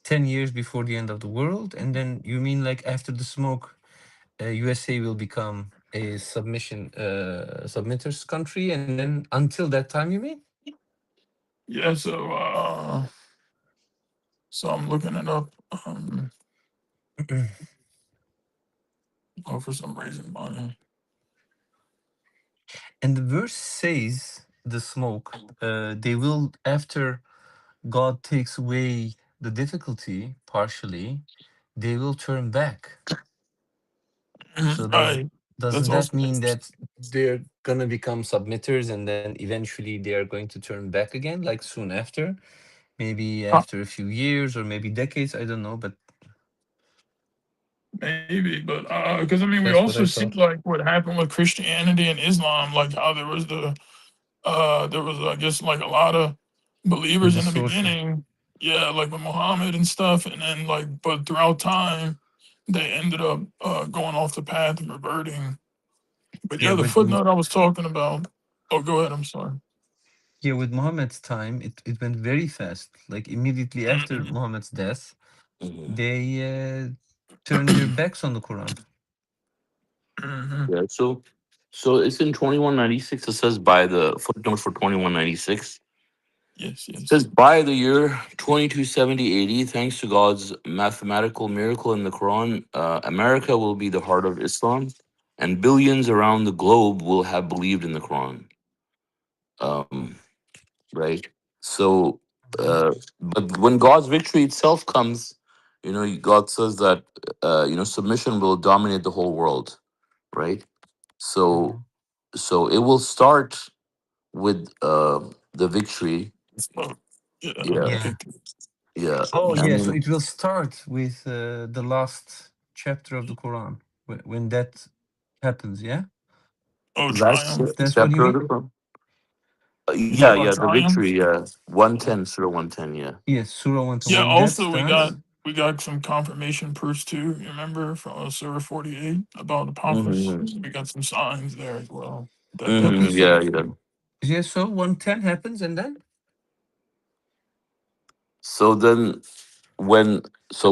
10 years before the end of the world, and then you mean like after the smoke, USA will become a submitters country, and then until that time, you mean? Yeah. So I'm looking it up. Oh, for some reason, my And the verse says the smoke, they will, after God takes away the difficulty partially, they will turn back. So right. That's doesn't that also mean interesting. that they're gonna become submitters and then eventually they are going to turn back again, like soon after? Maybe after a few years or maybe decades, I don't know, but Maybe, but because I mean, we that's what also I see thought. like what happened with Christianity and Islam, like how there was, I guess, like a lot of believers in the Distortion. beginning, yeah, like with Muhammad and stuff, and then like, but throughout time, they ended up going off the path and reverting. But Yeah, yeah, the but footnote I was talking about. Oh, go ahead. I'm sorry. Yeah, with Muhammad's time, it went very fast. Like immediately after Hmm. Muhammad's death, Hmm. they turned their backs on the Quran. Hmm. Yeah. So it's in 2196. It says by the footnote for 2196. Yes, It yes. says by the year 2270 AD, thanks to God's mathematical miracle in the Quran, America will be the heart of Islam, and billions around the globe will have believed in the Quran. Um, right. So, Mhm. but when God's victory itself comes, God says that submission will dominate the whole world, right? So, Mhm. it will start with the victory. So, yeah, Yeah, Yeah. okay. yeah, Oh, yeah. So and it will start with the last chapter of the Quran when that happens. Yeah, Oh, last triumph. that's what you chapter of mean. the Quran. You Yeah, talking about yeah, the triumph? victory. Yeah, 110, Surah 110. Yeah. Yes, Surah 1. Yeah. When that Also, we got starts. some confirmation proofs too. You remember from Surah 48 about Apophis? Hmm. We got some signs there as well that Okay, we Yeah, so see. yeah. yeah, so 110 happens and then. So then, when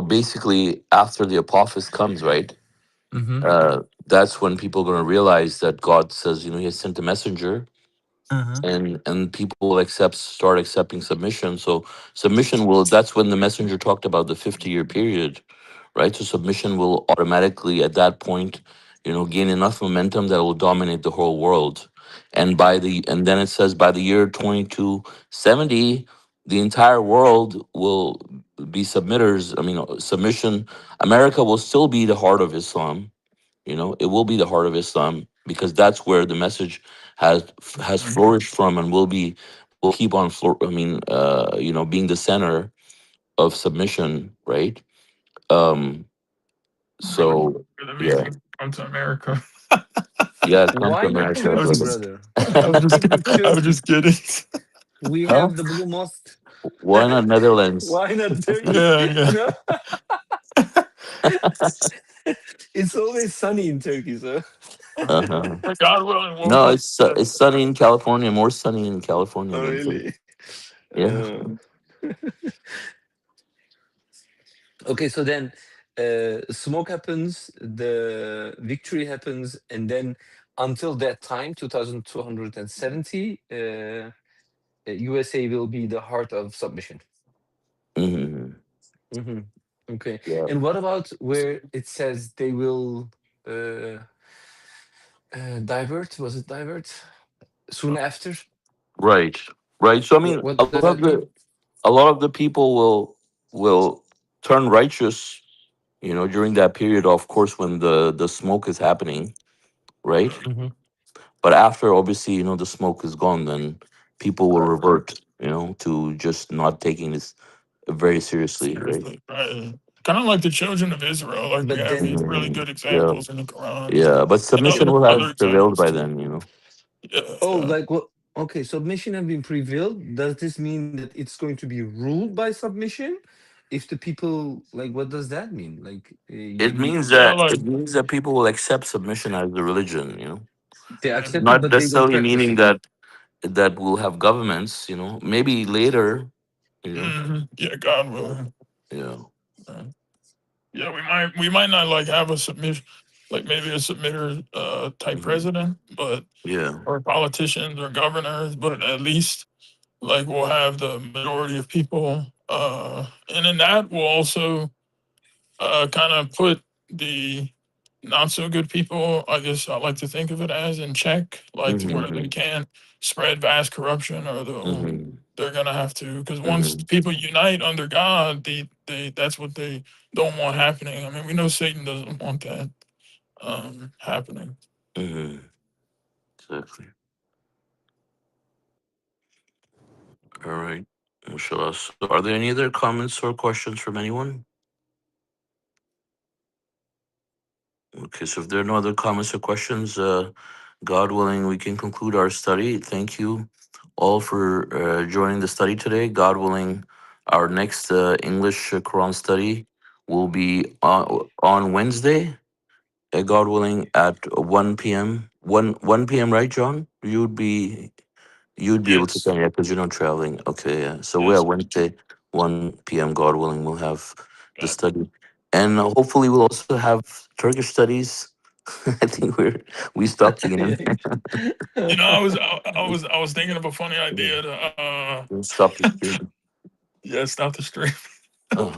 basically after the Apophis comes, right? Mm-hmm. That's when people are going to realize that God says, He has sent a messenger, Uh-huh. and people will start accepting submission. So submission will. That's when the messenger talked about the 50-year period, right? So submission will automatically at that point, gain enough momentum that it will dominate the whole world. And then it says by the year 2270, the entire world will be submitters. I mean, submission. America will still be the heart of Islam. It will be the heart of Islam because that's where the message has Mhm. flourished from, and will keep on being the center of submission, right? Um, Really, so really yeah, amazing. Come to America. yeah, come to Why not America, I was Turkey, brother. just, brother? I was just, Come to I was Turkey. just kidding. We Huh? have the Blue Mosque. Why not Netherlands? Why not Turkey? Yeah, You yeah. know, it's always sunny in Turkey, so. Uh-huh. God willing, we'll No, come. it's sunny in California, more sunny in California Oh, than Turkey. really? Yeah. Uh, okay, so then smoke happens, the victory happens, and then until that time, 2270, USA will be the heart of submission. Hmm. Hmm. Okay. Yeah. And what about where it says they will uh, divert? Was it divert? Soon after? Right. Right. So I mean, What does that mean? a lot of the people will turn righteous, during that period, of course, when the smoke is happening, right? Hmm. But after, obviously, the smoke is gone, then people will revert, to just not taking this very seriously, right? Seriously, right? Kind of like the children of Israel. Like we But have then, these really Mhm. good Yeah, examples in the Quran yeah. But and submission will other have prevailed examples by too. then. Yeah, oh, yeah. like what? Okay, submission have been prevailed. Does this mean that it's going to be ruled by submission? If the people like, what does that mean? Like, It means Yeah, that like people will accept submission as the religion. they yeah, accept it, Not but they don't necessarily practice meaning it. that we'll have governments. Maybe later. You know. yeah. God But, willing. yeah. Uh, yeah, we might not like have a submission, like maybe a submitter type Mhm. president, but Yeah. or politicians or governors, but at least like we'll have the majority of people, and then that will also kind of put the not so good people, I guess I like to think of it as, in check, like to where they Hmm. can't spread vast corruption, or Hmm. they're gonna have to, because once Hmm. people unite under God, they that's what they don't want happening. I mean, we know Satan doesn't want that happening. Hmm. Exactly. All right. Inshallah. So are there any other comments or questions from anyone? Okay, so if there are no other comments or questions, God willing, we can conclude our study. Thank you all for joining the study today. God willing, our next English Quran study will be on Wednesday, God willing, at 1 p.m. 1 p.m. right, John? You'd be able to Yes. come, yeah, because you're not traveling. Okay, yeah. So yeah, Yes. Wednesday, 1 p.m. God willing, we'll have the But, study, and hopefully we'll also have Turkish studies. I think we stopped again. you know, I was thinking of a funny idea to We'll stop the stream. yeah, stop the stream. Oh,